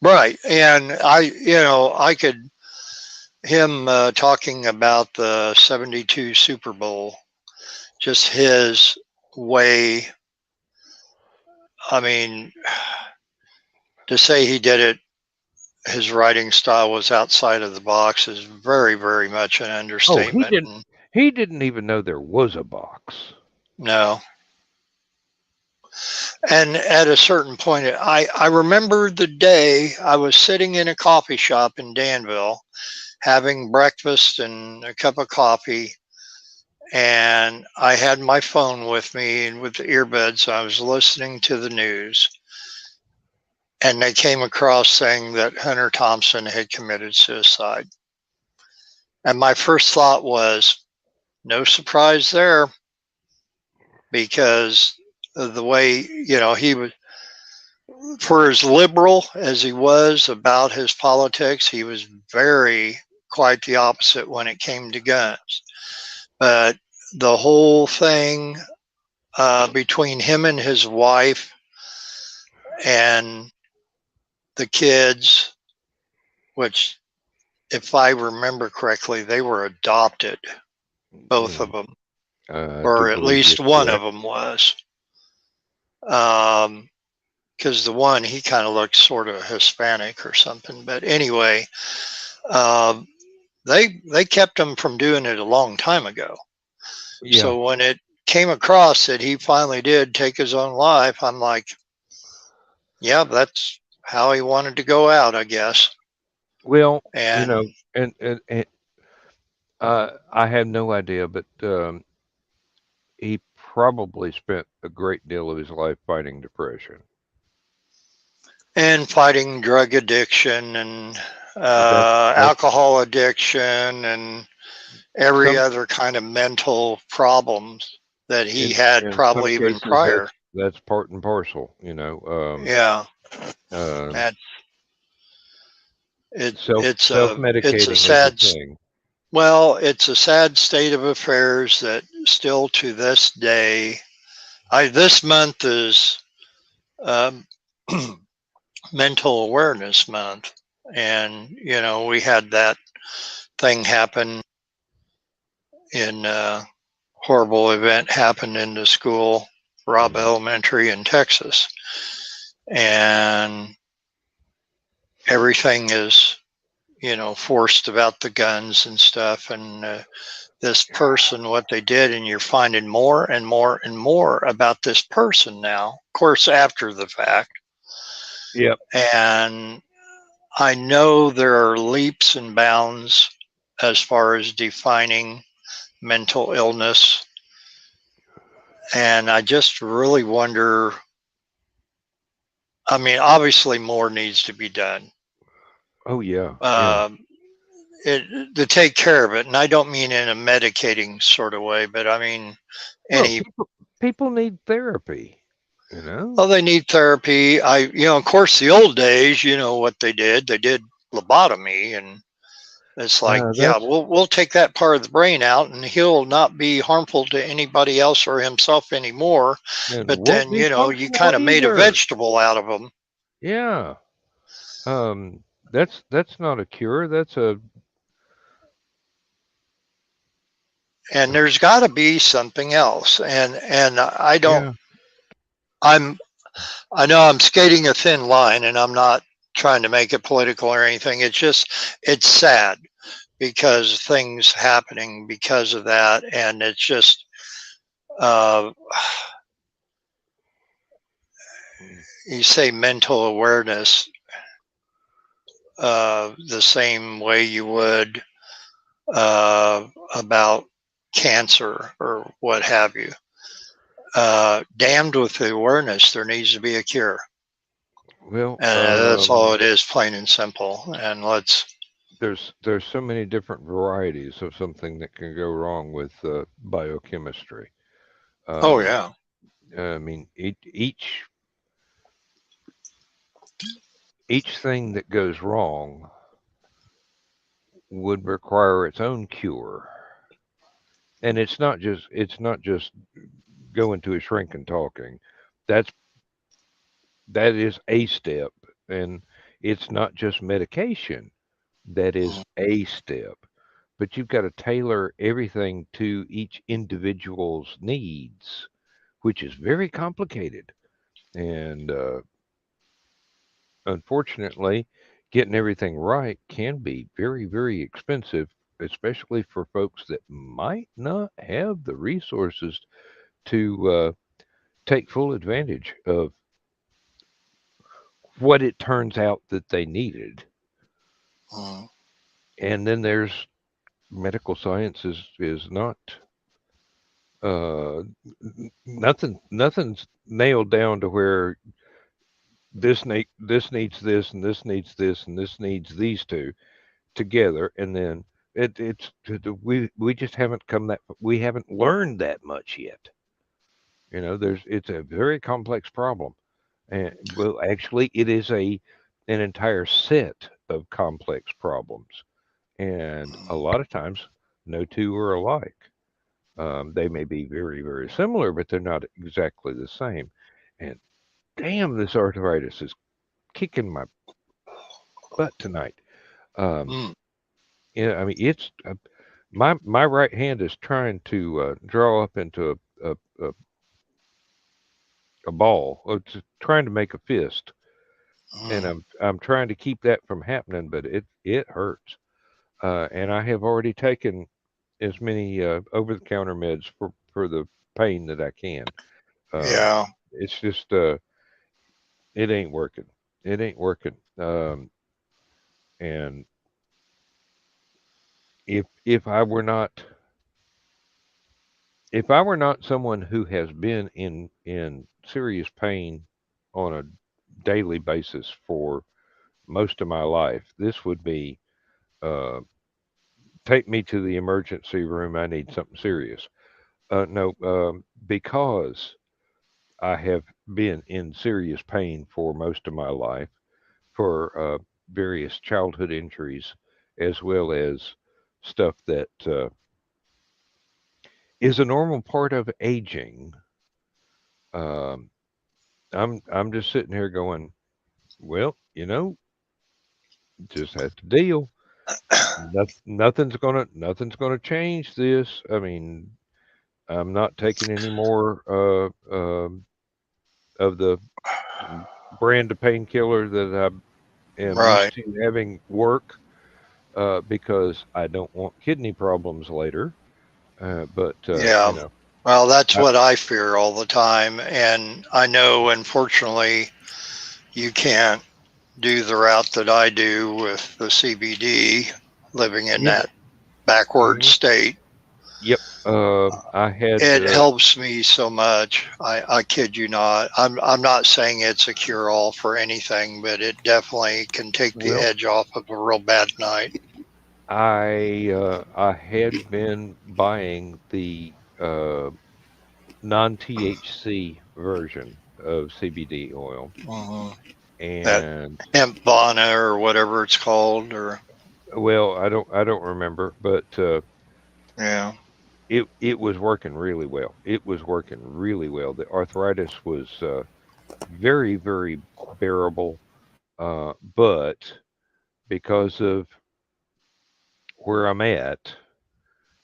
Right, and I could him talking about the '72 Super Bowl, just his way. I mean, to say he did it, his writing style was outside of the box is very, very much an Oh, understatement. And he didn't even know there was a box. no, and at a certain point, I remember the day I was sitting in a coffee shop in Danville having breakfast and a cup of coffee, and I had my phone with me and with the earbuds. I was listening to the news, and they came across saying that Hunter Thompson had committed suicide. And my first thought was, no surprise there, because of the way, he was, for as liberal as he was about his politics, he was very quite the opposite when it came to guns. But the whole thing between him and his wife and the kids, which, if I remember correctly, they were adopted, both of them, I do or at believe you're least one of correct. them was. Because the one, he kind of looked sort of Hispanic or something. But anyway, um, they kept him from doing it a long time ago. Yeah. So when it came across that he finally did take his own life, I'm like, yeah, that's how he wanted to go out, I guess. Well, And and I have no idea, but he probably spent a great deal of his life fighting depression. fighting drug addiction and That's alcohol addiction and every some other kind of mental problems that he had in some probably even cases prior. that's part and parcel. Yeah, Um, that it self it's a medicating is a sad thing. it's a sad state of affairs that still to this day. This month is um, mental awareness month, and we had that thing happen in horrible event happened in the school, Robb Mhm. Elementary in Texas, and everything is forced about the guns and stuff, and this person, what they did, and you're finding more and more and more about this person now, of course, after the fact. Yep. And I know there are leaps and bounds as far as defining mental illness. And I just really wonder. I mean, obviously, more needs to be done Oh yeah. Yeah. um, to take care of it. And I don't mean in a medicating sort of way, but I mean Well, any. people need therapy. You know. Oh, they need therapy. Of course, the old days, what they did lobotomy, and it's like, yeah, That's we'll take that part of the brain out, and he'll not be harmful to anybody else or himself anymore. and But won't then, be you functional kind of made a either. vegetable out of them. Yeah. That's not a cure. That's a And there's got to be something else. And I don't. yeah. I'm. I know I'm skating a thin line, and I'm not trying to make it political or anything. It's sad because things happening because of that, and it's just uh, you say mental awareness the same way you would about cancer or what have you. Damned with the awareness, there needs to be a cure, Well, and that's all it is, plain and simple. And let's. there's so many different varieties of something that can go wrong with biochemistry. Oh Um, yeah. I mean, each thing that goes wrong would require its own cure, and it's not just going to a shrink and talking. That's that is a step, and it's not just medication. That is a step, but you've got to tailor everything to each individual's needs, which is very complicated. And unfortunately, getting everything right can be very, very expensive, especially for folks that might not have the resources to take full advantage of what it turns out that they needed. Mm. And then there's medical science is not nothing's nailed down to where this needs this, and this needs this, and this needs these two together, and then we just haven't we haven't learned that much yet. It's a very complex problem, and well, actually, it is an entire set of complex problems, and a lot of times, no two are alike. They may be very, very similar, but they're not exactly the same. And damn, this arthritis is kicking my butt tonight. Um, Mm, I mean, it's my right hand is trying to draw up into a ball. It's trying to make a fist, and mm. I'm trying to keep that from happening, but it hurts. And I have already taken as many over the counter meds for the pain that I can. Um, Yeah. it's just it ain't working. It ain't working. And if I were not someone who has been in serious pain on a daily basis for most of my life, this would be uh, take me to the emergency room. I need something serious. No, because I have been in serious pain for most of my life for various childhood injuries, as well as stuff that is a normal part of aging. Um, I'm just sitting here going, well, just have to deal. Nothing's gonna change this. I mean, I'm not taking any more of the brand of painkiller that I am used Right. to having work because I don't want kidney problems later. But Yeah. Well, that's I, what I fear all the time. And I know, unfortunately, you can't do the route that I do with the CBD, living in yeah, that backward mhm, state. yep. I had It helps me so much. I kid you not. I'm not saying it's a cure all for anything, but it definitely can take the well, edge off of a real bad night. I had been buying the non THC version of CBD oil, Hmm. That and Empvana or whatever it's called, or well, I don't remember, but yeah. it was working really well. It was working really well. The arthritis was very, very bearable, but because of where I'm at,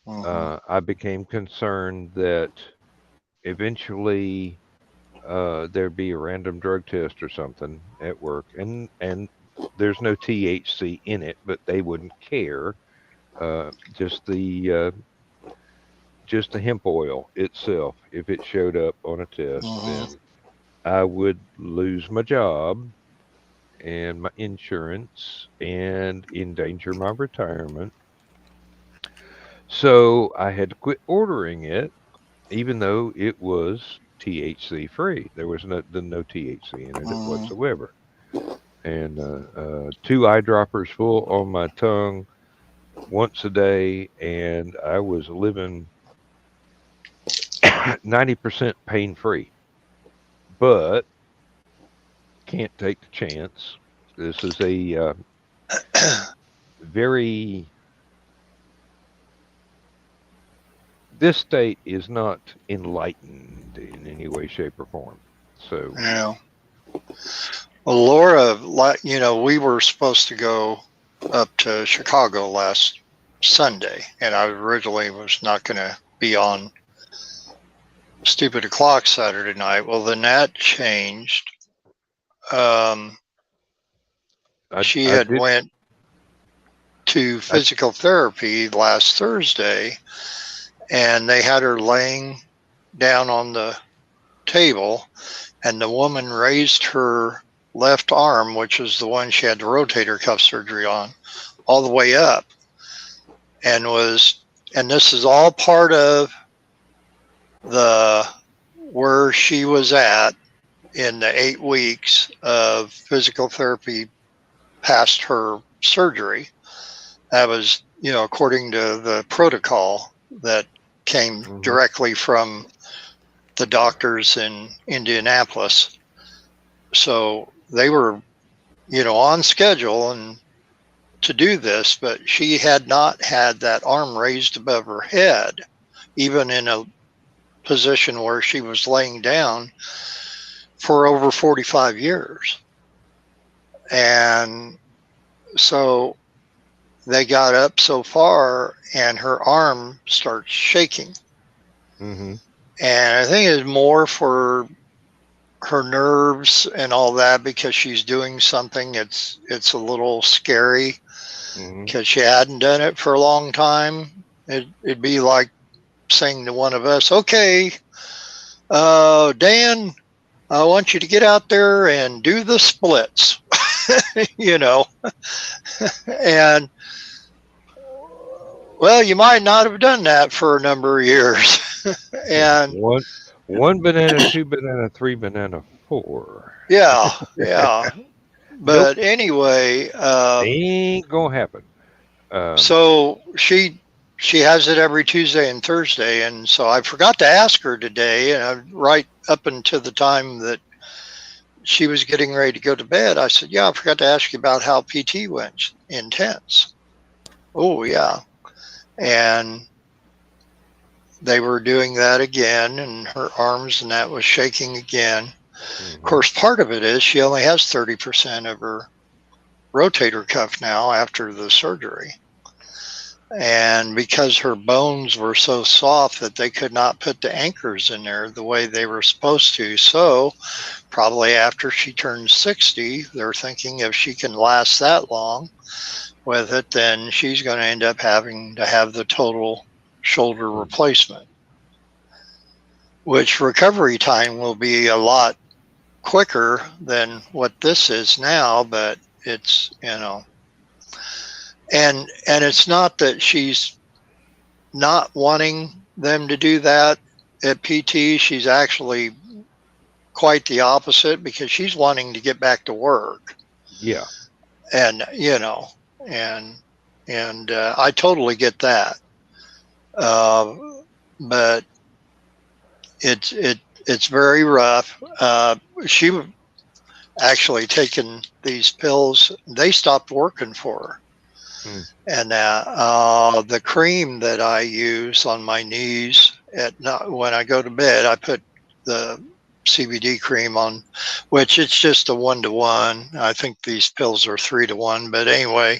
Hmm. I became concerned that eventually there'd be a random drug test or something at work, and there's no THC in it, but they wouldn't care. Just the hemp oil itself, if it showed up on a test, Hmm. then I would lose my job and my insurance and endanger my retirement. So I had to quit ordering it, even though it was THC free. There was no THC in it Hmm. whatsoever. And two eyedroppers full on my tongue once a day, and I was living 90% pain free. But can't take the chance. This is a very this state is not enlightened in any way, shape, or form. So, Yeah. Well, Laura, we were supposed to go up to Chicago last Sunday, and I originally was not going to be on Stupid O'Clock Saturday night. Well, then that changed. Um, she I had did. went to I physical therapy last Thursday, and they had her laying down on the table, and the woman raised her left arm, which is the one she had the rotator cuff surgery on, all the way up, and this is all part of the where she was at, in the 8 weeks of physical therapy past her surgery. That was, according to the protocol that came directly from the doctors in Indianapolis. So they were, on schedule and to do this, but she had not had that arm raised above her head, even in a position where she was laying down, for over 45 years. And so they got up so far and her arm starts shaking. Mm-hmm. And I think it's more for her nerves and all that, because she's doing something. It's a little scary because she hadn't done it for a long time. It'd be like saying to one of us, okay, Dan, I want you to get out there and do the splits, and well, you might not have done that for a number of years. And one banana, two banana, three banana, four. yeah. But Nope. anyway, Ain't gonna happen. so she has it every Tuesday and Thursday, and so I forgot to ask her today, and right up until the time that she was getting ready to go to bed, I said, yeah, I forgot to ask you about how PT went. Intense. Oh, yeah. And they were doing that again, and her arms and that was shaking again. Of course, part of it is she only has 30% of her rotator cuff now after the surgery. And because her bones were so soft that they could not put the anchors in there the way they were supposed to. So probably after she turns 60, they're thinking if she can last that long with it, then she's going to end up having to have the total shoulder replacement, which recovery time will be a lot quicker than what this is now, but it's, and it's not that she's not wanting them to do that at PT. She's actually quite the opposite, because she's wanting to get back to work. Yeah. And, and I totally get that. But it's very rough. She actually taken these pills. They stopped working for her. And the cream that I use on my knees when I go to bed, I put the CBD cream on, which it's just a 1-to-1. I think these pills are 3-to-1, but anyway,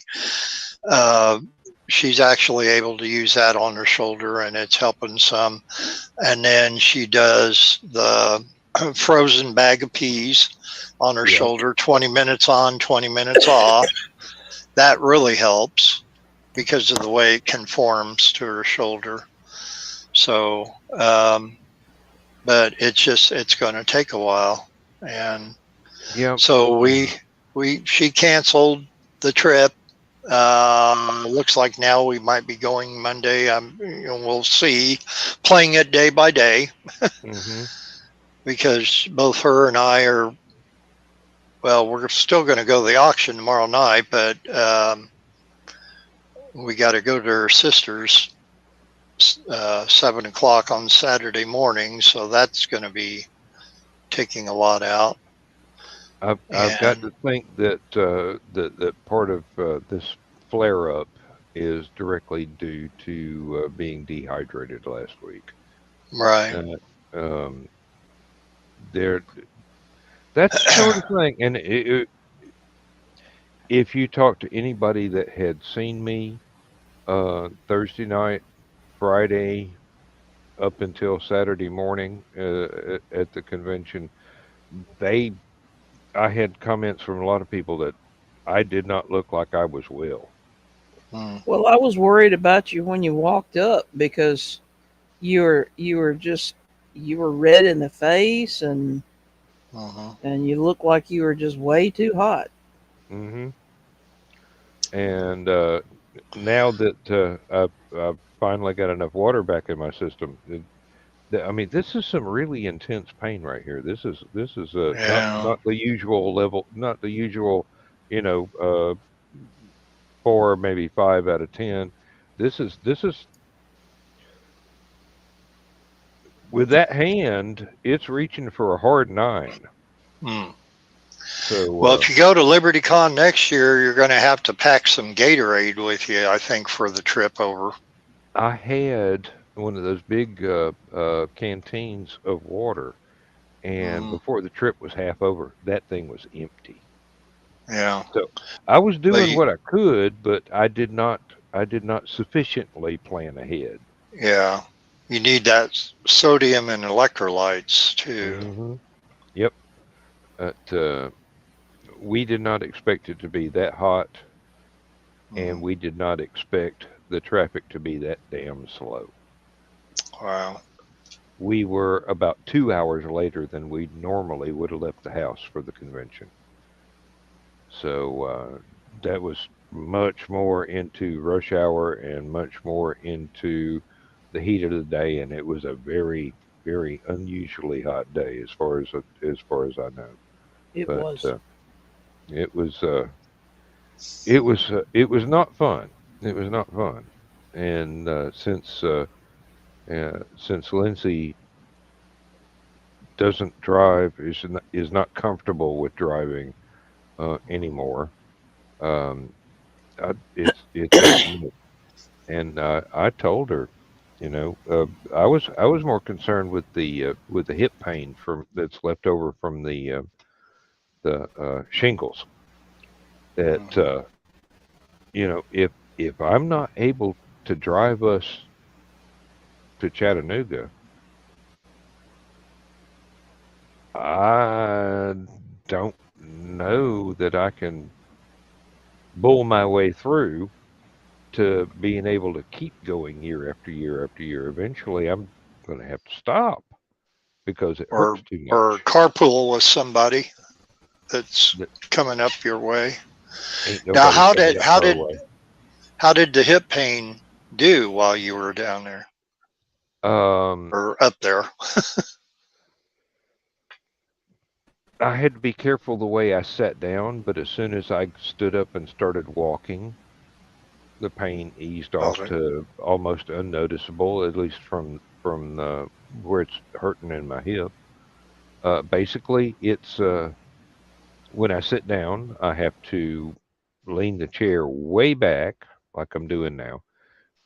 she's actually able to use that on her shoulder, and it's helping some. And then she does the frozen bag of peas on her shoulder, 20 minutes on, 20 minutes off. That really helps because of the way it conforms to her shoulder. So, but it's going to take a while. And so she canceled the trip. Looks like now we might be going Monday. We'll see, playing it day by day, because both her and I are, well, we're still going to go to the auction tomorrow night, but we got to go to her sister's 7 o'clock on Saturday morning, so that's going to be taking a lot out. I've got to think that that part of this flare up is directly due to being dehydrated last week. Right. That's the sort of thing. And if you talk to anybody that had seen me Thursday night, Friday, up until Saturday morning at the convention, I had comments from a lot of people that I did not look like I was well. Well, I was worried about you when you walked up, because you were red in the face, and you looked like you were just way too hot. And now that I've finally got enough water back in my system, I mean, this is some really intense pain right here. This is Yeah. not the usual level, not the usual, you know, 4 maybe 5 out of 10. This is with that hand, it's reaching for a hard 9. Hmm. So Well, if you go to LibertyCon next year, you're going to have to pack some Gatorade with you, I think, for the trip over. I had one of those big canteens of water, and Mm, before the trip was half over, that thing was empty. yeah. So I was But doing what I could, but I did not sufficiently plan ahead. yeah, you need that sodium and electrolytes too. Yep. But we did not expect it to be that hot, and Mm, we did not expect the traffic to be that damn slow. wow. We were about 2 hours later than we normally would have left the house for the convention. So that was much more into rush hour and much more into the heat of the day, and it was a very, very unusually hot day as far as I know. It But was. it was it was not fun. It was not fun, and since Lindsay doesn't drive, is not comfortable with driving anymore. Um, it's up to me. And I told her, I was more concerned with the hip pain from that's left over from the shingles. That Mhm. if I'm not able to drive us to Chattanooga, I don't know that I can bull my way through to being able to keep going year after year after year. Eventually, I'm going to have to stop because it Or hurts too or much. carpool with somebody that's That coming up your way. ain't Now, nobody coming up our way. how did the hip pain do while you were down there Um, or up there? I had to be careful the way I sat down, but as soon as I stood up and started walking, the pain eased Felt off it. to almost unnoticeable, at least from where it's hurting in my hip. Basically, it's when I sit down, I have to lean the chair way back, like I'm doing now,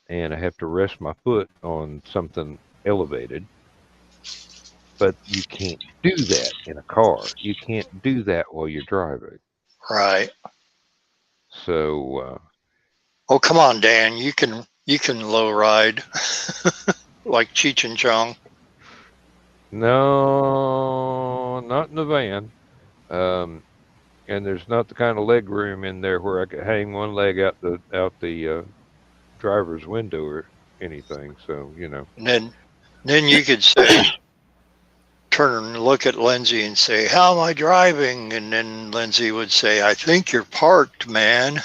and I have to rest my foot on something elevated. But you can't do that in a car. You can't do that while you're driving. Right. So Oh, come on, Dan. You can low ride like Cheech and Chong. no, not in the van. Um, and there's not the kind of leg room in there where I could hang one leg out the driver's window or anything. So And then you could say, turn and look at Lindsay and say, "How am I driving?" And then Lindsay would say, "I think you're parked, man."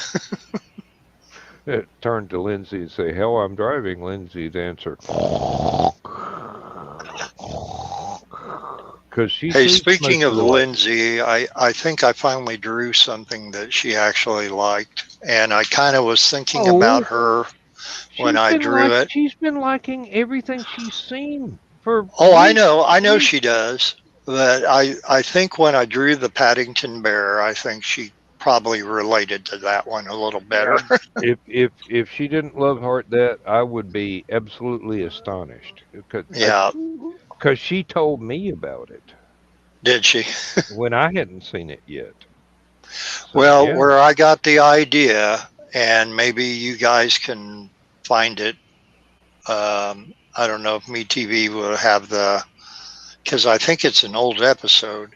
turn to Lindsay and say, "Hell, I'm driving." Lindsay'd answer, because she Hey, sleeps speaking most of of the way. Lindsay, I think I finally drew something that she actually liked. And I kind of was thinking about Oh, her when I drew it. she's been liking everything she's seen for Oh, I weeks know, I and know weeks. she does. But I think when I drew the Paddington Bear, I think she probably related to that one a little better. If she didn't love Heart that, I would be absolutely astonished Yeah, because she told me about it did she? when I hadn't seen it yet. So Well, yeah. where I got the idea, and maybe you guys can find it. I don't know if MeTV will have because I think it's an old episode.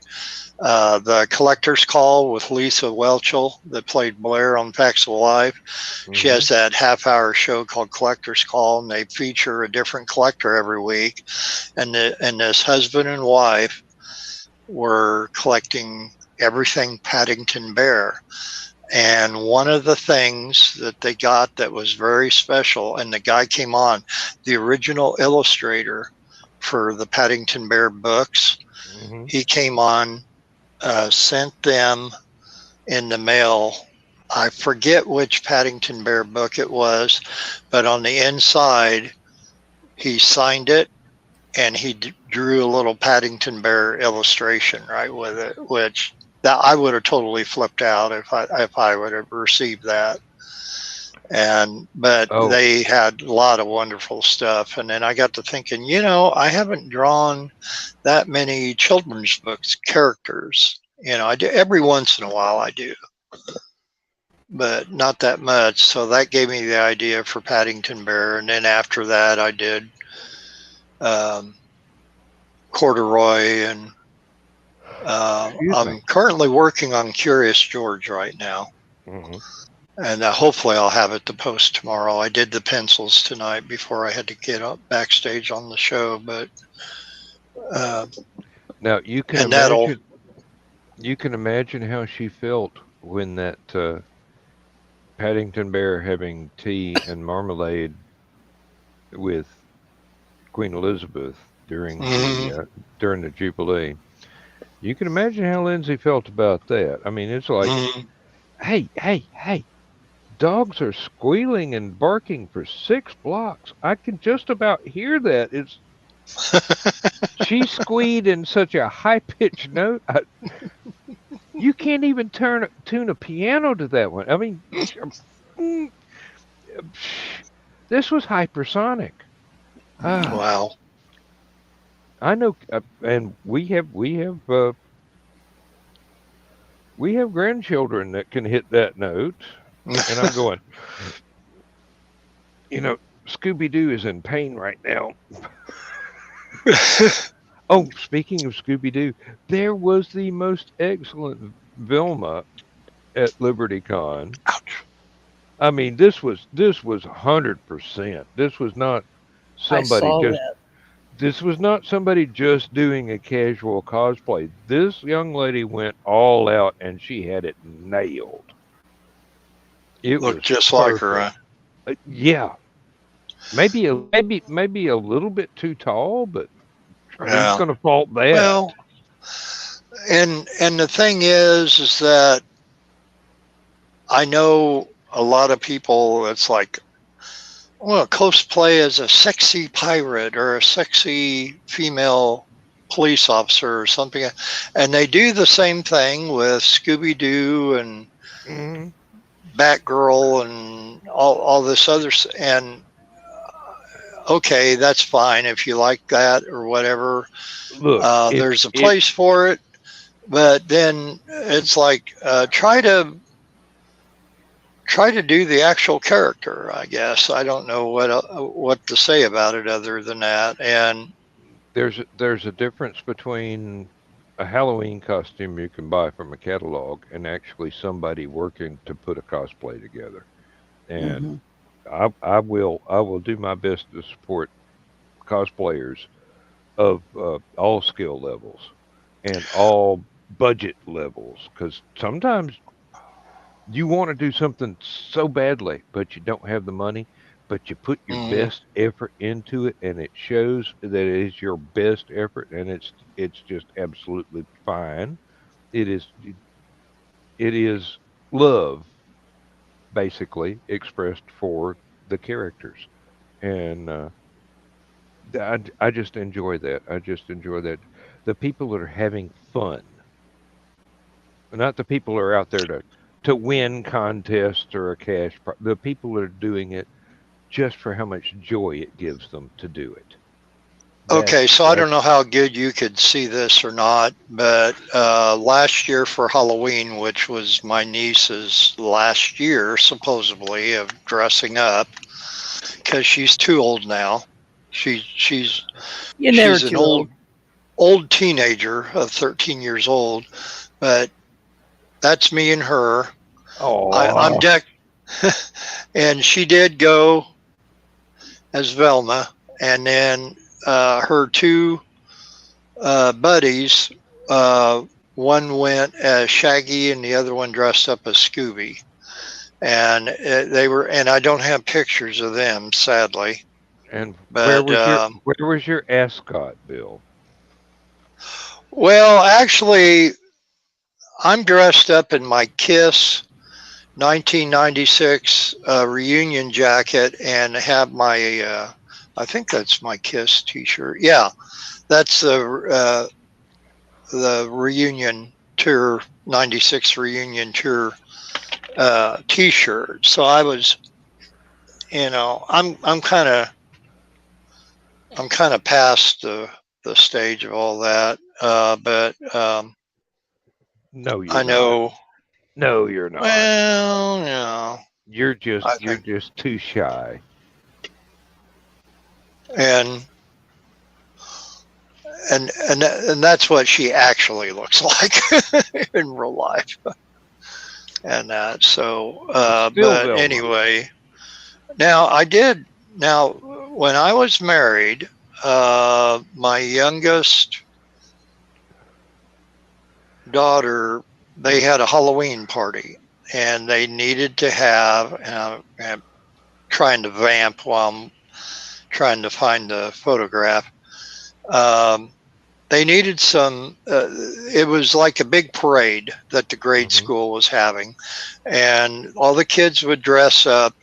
The Collector's Call with Lisa Welchel that played Blair on Facts of Life. She Hmm. has that half-hour show called Collector's Call, and they feature a different collector every week. And this husband and wife were collecting everything Paddington Bear. And one of the things that they got that was very special, and the guy came on, the original illustrator for the Paddington Bear books. Mm-hmm. He came on, sent them in the mail. I forget which Paddington Bear book it was, but on the inside, he signed it and he drew a little Paddington Bear illustration right with it, which that I would have totally flipped out if I would have received that. But Oh. they had a lot of wonderful stuff, and then I got to thinking, I haven't drawn that many children's books characters. I do every once in a while, I do, but not that much. So that gave me the idea for Paddington Bear, and then after that, I did Corduroy, and I'm currently working on Curious George right now. Mm-hmm. And hopefully I'll have it to post tomorrow. I did the pencils tonight before I had to get up backstage on the show, but now you can imagine how she felt when that Paddington Bear having tea and marmalade with Queen Elizabeth during the Jubilee. You can imagine how Lindsay felt about that. I mean, it's like, hey, dogs are squealing and barking for 6 blocks. I can just about hear that. She squeed in such a high-pitched note. You can't even tune a piano to that one. I mean, this was hypersonic. Wow. I know, and we have grandchildren that can hit that note, and I'm going, Scooby-Doo is in pain right now. Oh, speaking of Scooby-Doo, there was the most excellent Vilma at LibertyCon. Ouch. I mean, this was 100%. This was not somebody This was not somebody just doing a casual cosplay. This young lady went all out and she had it nailed. It looked was just perfect. like her. Huh? Yeah. Maybe a little bit too tall, but who's going to fault that? Well, and the thing is that I know a lot of people. It's like, well, cosplay as a sexy pirate or a sexy female police officer or something, and they do the same thing with Scooby-Doo and Batgirl and all this other. And okay, that's fine if you like that or whatever. Look, there's a place for it, but then it's like try to do the actual character. I guess I don't know what to say about it other than that. And there's a difference between a Halloween costume you can buy from a catalog and actually somebody working to put a cosplay together. And I will do my best to support cosplayers of all skill levels and all budget levels, because sometimes you want to do something so badly, but you don't have the money, but you put your best effort into it, and it shows that it is your best effort, and it's just absolutely fine. It is love, basically expressed for the characters, and I just enjoy that. I just enjoy that. The people that are having fun, not the people who are out there to win contests or a cash prize. The people that are doing it just for how much joy it gives them to do it. Okay, so I don't know how good you could see this or not, but last year for Halloween, which was my niece's last year, supposedly, of dressing up, because she's too old now. She's an old teenager of 13 years old, but that's me and her. I'm decked, and she did go as Velma, and then her two buddies, one went as Shaggy and the other one dressed up as Scooby. And and I don't have pictures of them, sadly. And But where was your ascot, Bill? well, actually, I'm dressed up in my Kiss 1996 reunion jacket and have my I think that's my Kiss T-shirt. Yeah, that's the reunion tour, 96 reunion tour T-shirt. So I was, I'm kind of past the stage of all that, but No, you're I not. know. No, you're not. Well, I You're think, just too shy. and and that's what she actually looks like in real life, and that. So, Still but Velma. anyway, now I did. Now, when I was married, my youngest daughter, they had a Halloween party, and they needed to have. I'm trying to vamp while I'm trying to find the photograph. Um, they needed some. It was like a big parade that the grade Hmm. school was having, and all the kids would dress up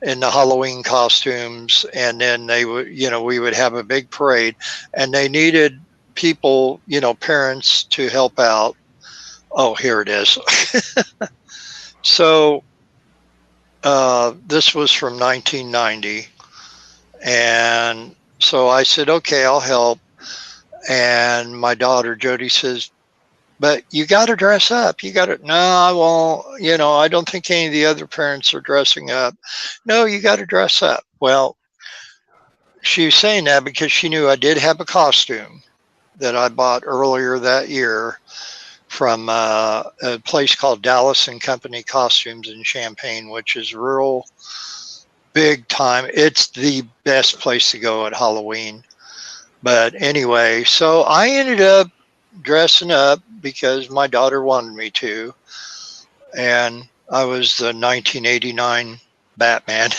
in the Halloween costumes, and then they would, we would have a big parade, and they needed people, parents to help out. Oh, here it is. So this was from 1990, and so I said, okay, I'll help. And my daughter Jody says, but you got to dress up. You got to, no, I won't. I don't think any of the other parents are dressing up. No, you got to dress up. Well, she was saying that because she knew I did have a costume that I bought earlier that year from a place called Dallas and Company Costumes in Champaign, which is real big time. It's the best place to go at Halloween. But anyway, so I ended up dressing up because my daughter wanted me to, and I was the 1989 Batman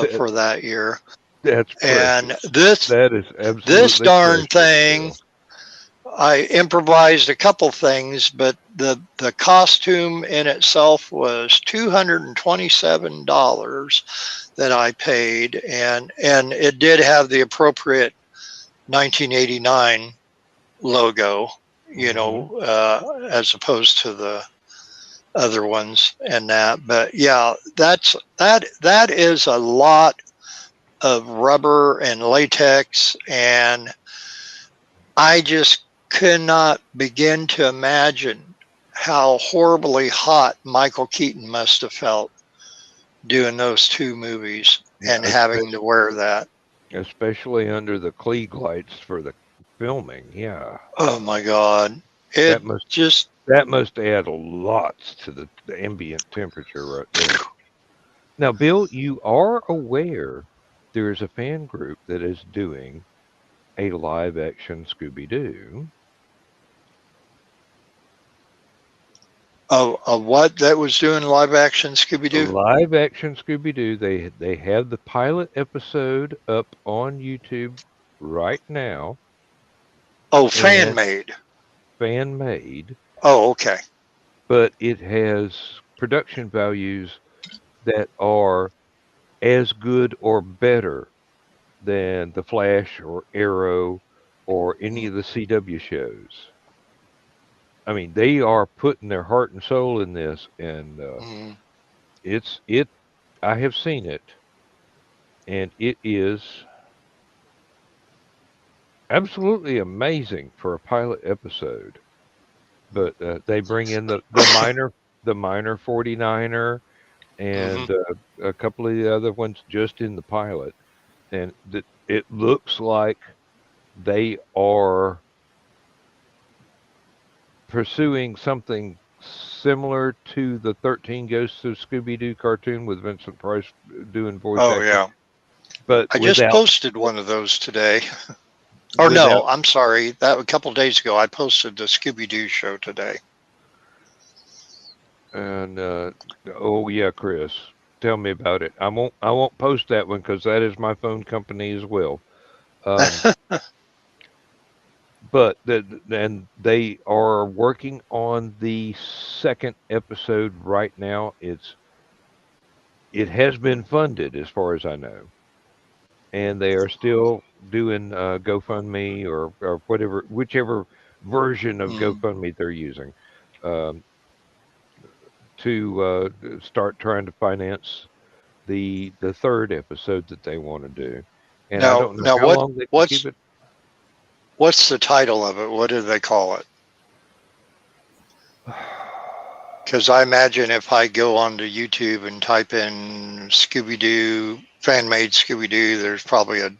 That, for that year. that's And precious. this That is this absolutely darn precious, thing, Bill. I improvised a couple things, but the costume in itself was $227 that I paid, and it did have the appropriate 1989 logo, Hmm. as opposed to the other ones and that. But yeah, that is a lot of rubber and latex, and I just could not begin to imagine how horribly hot Michael Keaton must have felt doing those two movies Yeah, and having to wear that. especially under the Klieg lights for the filming. Yeah, Oh my God. It that must just, that must add lots to the ambient temperature right there. Now, Bill, you are aware there is a fan group that is doing a live action Scooby Doo. what that was doing live action Scooby A Doo? live action Scooby Doo. They have the pilot episode up on YouTube right now, Oh, fan and made. fan made, Oh, okay. but it has production values that are as good or better than The Flash or Arrow or any of the CW shows. I mean, they are putting their heart and soul in this, and Mm-hmm. it's it. I have seen it, and it is absolutely amazing for a pilot episode. But they bring in the minor 49er Mm-hmm. and a couple of the other ones just in the pilot, and it looks like they are pursuing something similar to the 13 Ghosts of Scooby Doo cartoon with Vincent Price doing voice Oh, acting, yeah. but I just posted one of those today. Or without no, I'm sorry. That a couple days ago, I posted the Scooby Doo show today. and oh yeah, Chris. tell me about it. I won't post that one because that is my phone company as well. Um, but and they are working on the second episode right now. It has been funded as far as I know, and they are still doing GoFundMe or whatever, whichever version of Mm. GoFundMe they're using, um, to start trying to finance the third episode that they want to do. And I Now, don't know now how long they can keep what's it. what's the title of it? What do they call it? Because I imagine if I go onto YouTube and type in Scooby Doo, fan made Scooby Doo, there's probably a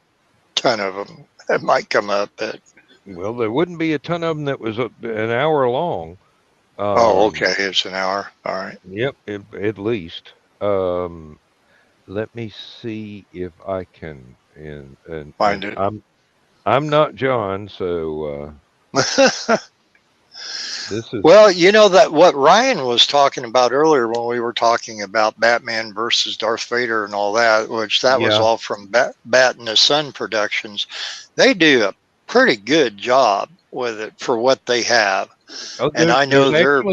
ton of them that might come up. But Well, there wouldn't be a ton of them that was an hour long. oh, Um, okay, it's an hour. All right, yep, at least. Um, Let me see if I can. And find it. I'm not John, so this is Well, you know that what Ryan was talking about earlier when we were talking about Batman versus Darth Vader and all that, which that was yeah. all from Bat and the Sun Productions. They do a pretty good job with it for what they have, Oh, and I know they're.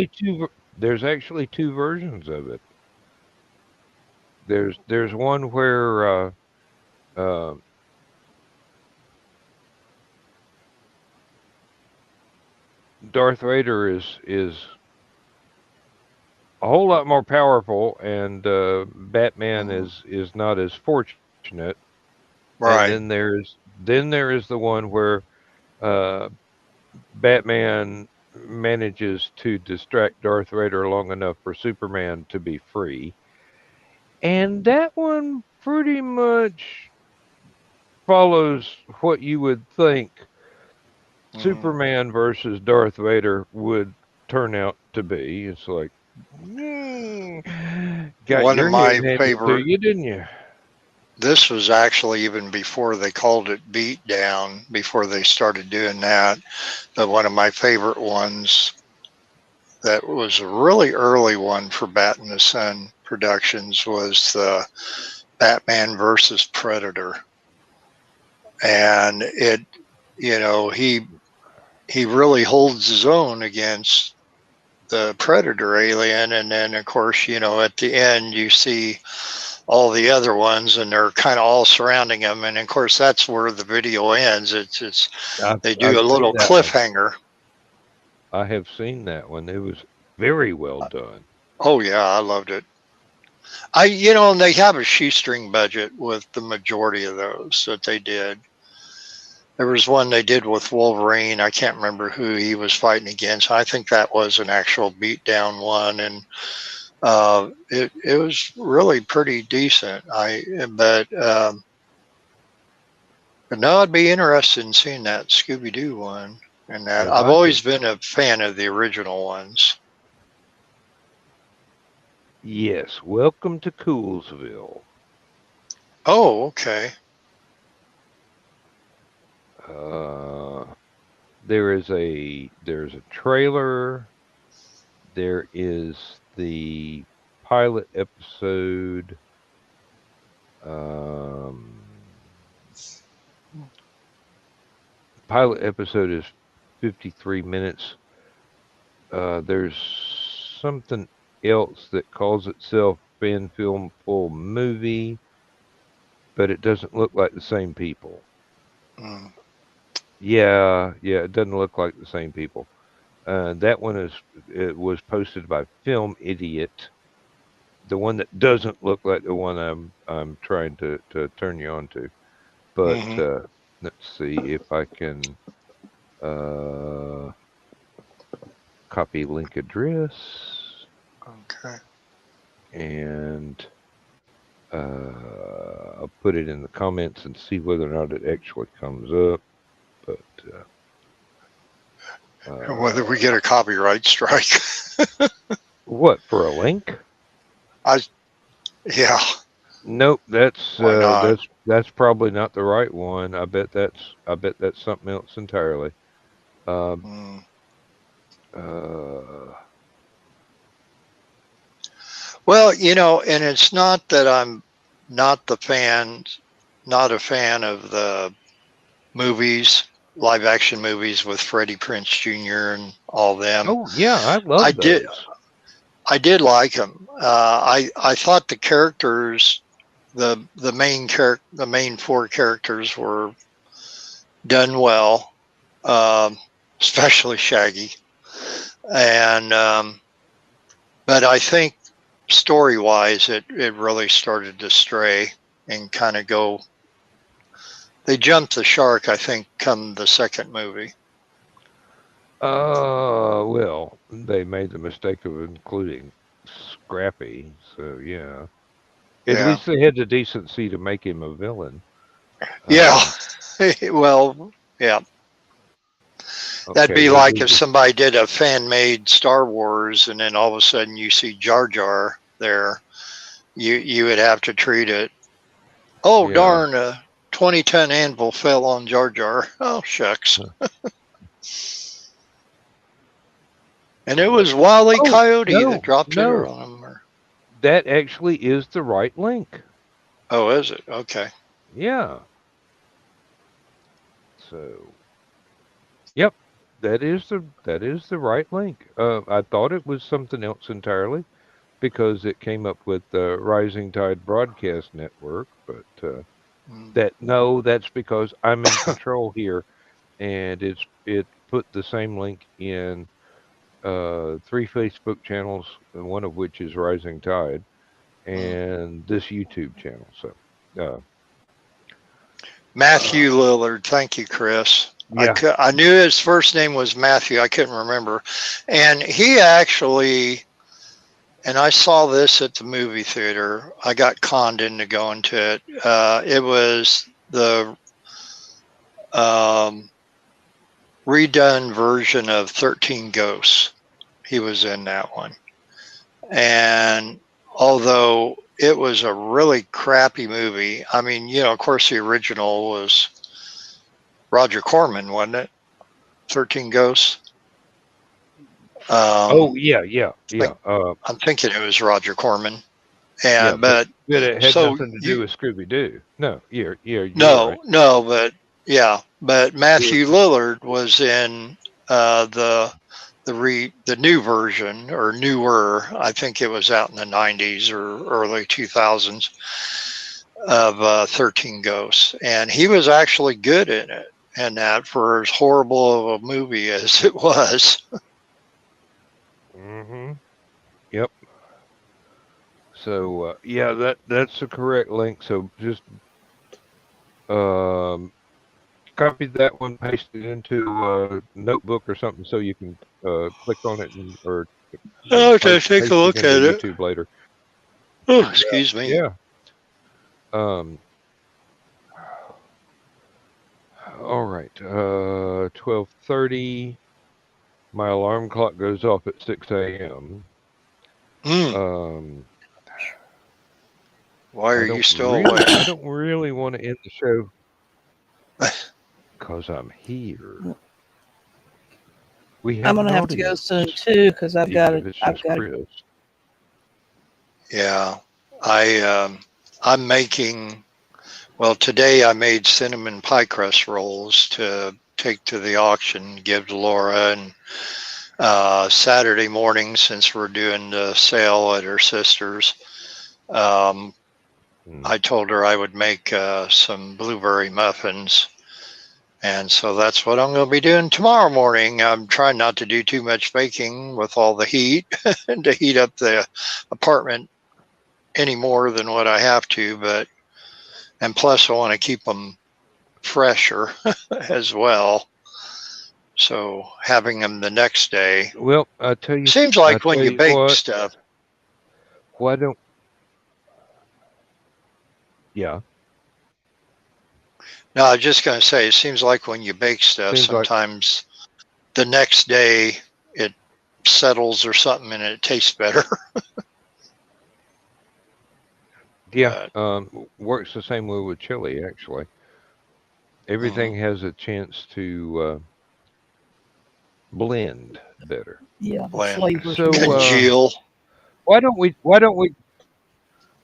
there's actually two versions of it. There's one where uh, Darth Vader is a whole lot more powerful, and Batman Mm, is not as fortunate. And right. then there is the one where uh, Batman manages to distract Darth Vader long enough for Superman to be free. And that one pretty much follows what you would think Mm. Superman versus Darth Vader would turn out to be. It's like, got One of your head my handed to favorite. you, didn't you? This was actually even before they called it Beat Down, before they started doing that. But one of my favorite ones that was a really early one for Bat and the Sun Productions was the Batman versus Predator, and it, he really holds his own against the Predator alien, and then of course at the end you see all the other ones, and they're kind of all surrounding him, and of course that's where the video ends. It's they do I've a seen little that one. cliffhanger. I have seen that one. It was very well done. Oh yeah, I loved it. And they have a shoestring budget with the majority of those that they did. There was one they did with Wolverine. I can't remember who he was fighting against. I think that was an actual beatdown one, and it was really pretty decent. But no, I'd be interested in seeing that Scooby Doo one. And that Well, I've always been a fan of the original ones. yes, welcome to Coolsville. Oh, okay. Uh, there's a trailer. There is the pilot episode. Um, Pilot episode is 53 minutes. There's something else that calls itself fan film full movie, but it doesn't look like the same people. Mm, Yeah, it doesn't look like the same people. That one it was posted by Film Idiot, the one that doesn't look like the one I'm trying to turn you on to. But hmm let's see if I can uh, copy link address Okay. and I'll put it in the comments and see whether or not it actually comes up. But And whether we uh, get a copyright strike. what for a link? I Yeah, Nope, why not? that's probably not the right one. I bet that's something else entirely. Um, Mm. uh, Well, and it's not that I'm not the fan, not a fan of the movies, live action movies with Freddie Prinze Jr. and all them. Oh yeah, I I love did, those. I did like them. I thought the characters, the main four characters were done well, um, especially Shaggy, and but I think story wise, it really started to stray and kind of go. They jumped the shark, I think, come the second movie. Well, they made the mistake of including Scrappy, so yeah. At Yeah, least they had the decency to make him a villain. yeah. Um, Well, yeah. That'd okay, be what like was if the somebody did a fan made Star Wars and then all of a sudden you see Jar Jar there. You would have to treat it. Oh yeah. darn! A 20-ton anvil fell on Jar Jar. Oh shucks! And it was Wile E. Oh Coyote that no, dropped it no, on him. that actually is the right link. Oh, is it? Okay. Yeah. So, yep, that is the right link. I thought it was something else entirely because it came up with the Rising Tide Broadcast Network, but Mm. that's because I'm in control here, and it put the same link in three Facebook channels, and one of which is Rising Tide, Mm. and this YouTube channel. So, uh, uh, Matthew Lillard. Thank you, Chris. yeah. I knew his first name was Matthew. I couldn't remember. And he actually, and I saw this at the movie theater. I got conned into going to it. It was the um, redone version of 13 Ghosts. He was in that one. And although it was a really crappy movie, I mean, of course, the original was Roger Corman, wasn't it? 13 Ghosts. Oh, Um, yeah, yeah, like yeah. I'm thinking it was Roger Corman. Yeah, And but it had so nothing to do you with Scooby Doo. No, you're right. no, but yeah, but It Matthew Lillard was in the new version or newer. I think it was out in the 90s or early 2000s of 13 Ghosts, and he was actually good in it. And that for as horrible of a movie as it was. Mm-hmm. Yep. So yeah, that's the correct link. So just um, copy that one, paste it into a notebook or something, so you can click on it or I'll have to take a paste it look into at it. YouTube later. Oh, Yeah, excuse me. yeah. Um. All right. 12:30. My alarm clock goes off at 6 a.m. Mm, Um. why are I you don't still really, awake? I don't really want to end the show because I'm here. We I'm have an gonna have to go soon audience, too because I've even got if to. it's I've just got to. Chris. Yeah, I'm making. Well, today I made cinnamon pie crust rolls to take to the auction, give to Laura, and Saturday morning, since we're doing the sale at her sister's, um, Hmm. I told her I would make some blueberry muffins. And so that's what I'm going to be doing tomorrow morning. I'm trying not to do too much baking with all the heat and to heat up the apartment any more than what I have to. And plus, I want to keep them fresher as well. So having them the next day Well, seems I like when tell you you bake what. stuff. Why don't? Yeah, No, I was just going to say, it seems like when you bake stuff, seems like sometimes the next day it settles or something and it tastes better. yeah. But Works the same way with chili. Actually, mm, everything has a chance to blend better. Yeah, the blend, flavors So more. congeal. why don't we? Why don't we?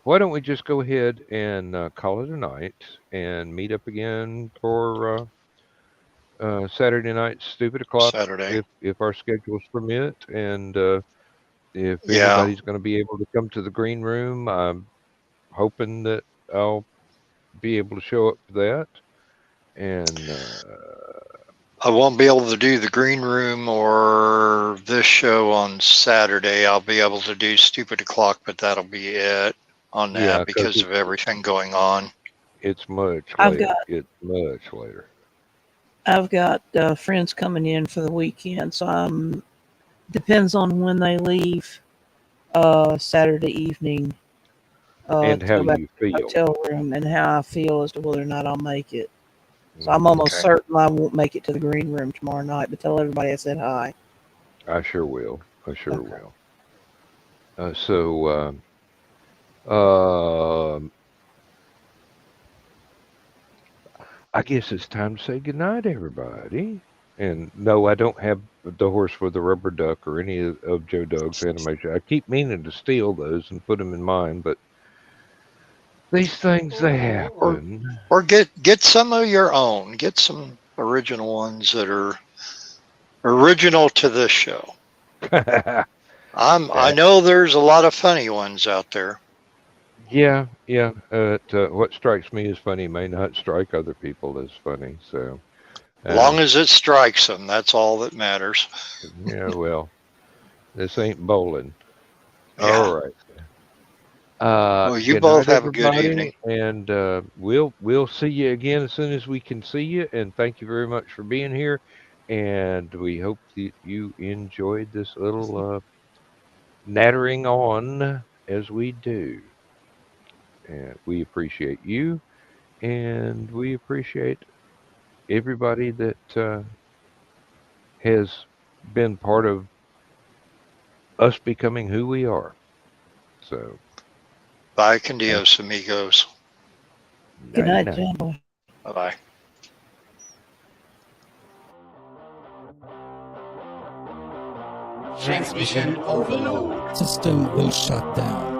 Why don't we just go ahead and call it a night and meet up again for Saturday night, stupid o'clock, Saturday. if our schedules permit, and if Yeah, anybody's going to be able to come to the green room, I'm hoping that I'll be able to show up for that. And I won't be able to do the green room or this show on Saturday. I'll be able to do stupid o'clock, but that'll be it on yeah, that because because of everything going on. it's much I've later. got It's much later. I've got friends coming in for the weekend, so depends on when they leave Saturday evening And to how go back you to the feel. hotel room and how I feel as to whether or not I'll make it. So I'm Hmm. almost Okay. certain I won't make it to the green room tomorrow night, but tell everybody I said hi. I sure will. I sure Okay. will. So, um, I guess it's time to say goodnight, everybody. And no, I don't have the horse with the rubber duck or any of Joe Doug's animation. I keep meaning to steal those and put them in mine, but these things they Or happen. or get some of your own. Get some original ones that are original to this show. That- I know there's a lot of funny ones out there. yeah, yeah. What strikes me as funny may not strike other people as funny. So, uh, Long as it strikes them, that's all that matters. yeah. Well, this ain't bowling. All Yeah. right. Well, you Good both night, have a good evening. everybody, and we'll see you again as soon as we can see you. And thank you very much for being here. And we hope that you enjoyed this little nattering on as we do. And we appreciate you, and we appreciate everybody that has been part of us becoming who we are. So, Bye, con uh, Dios, amigos. Good nighty night, night. John Boy. Bye bye. Transmission overload. System will shut down.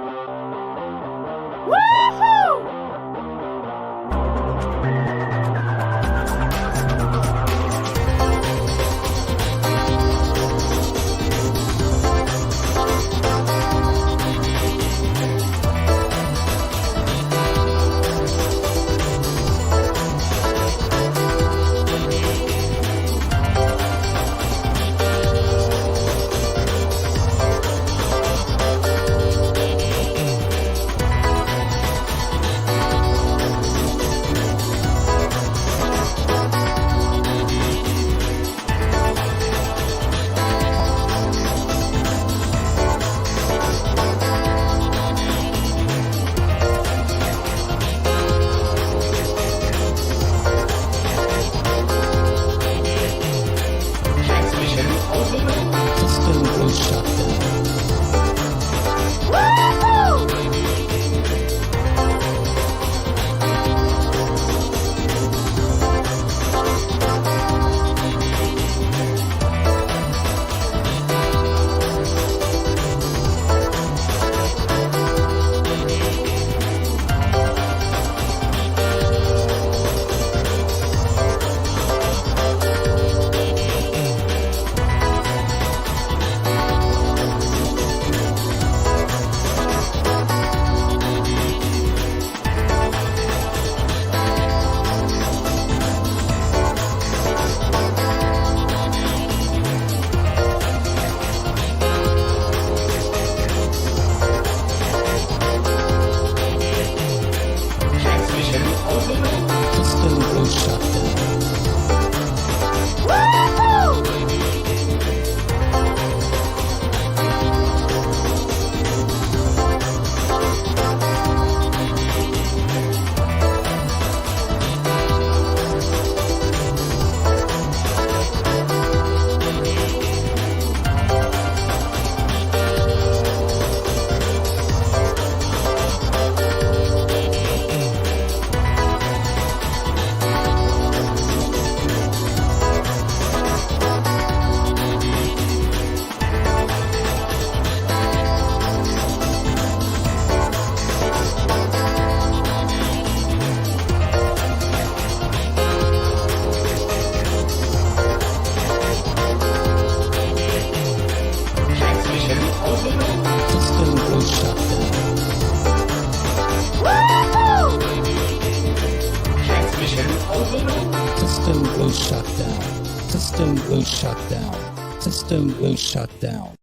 System goes shut down. System goes shut down. System goes shut down.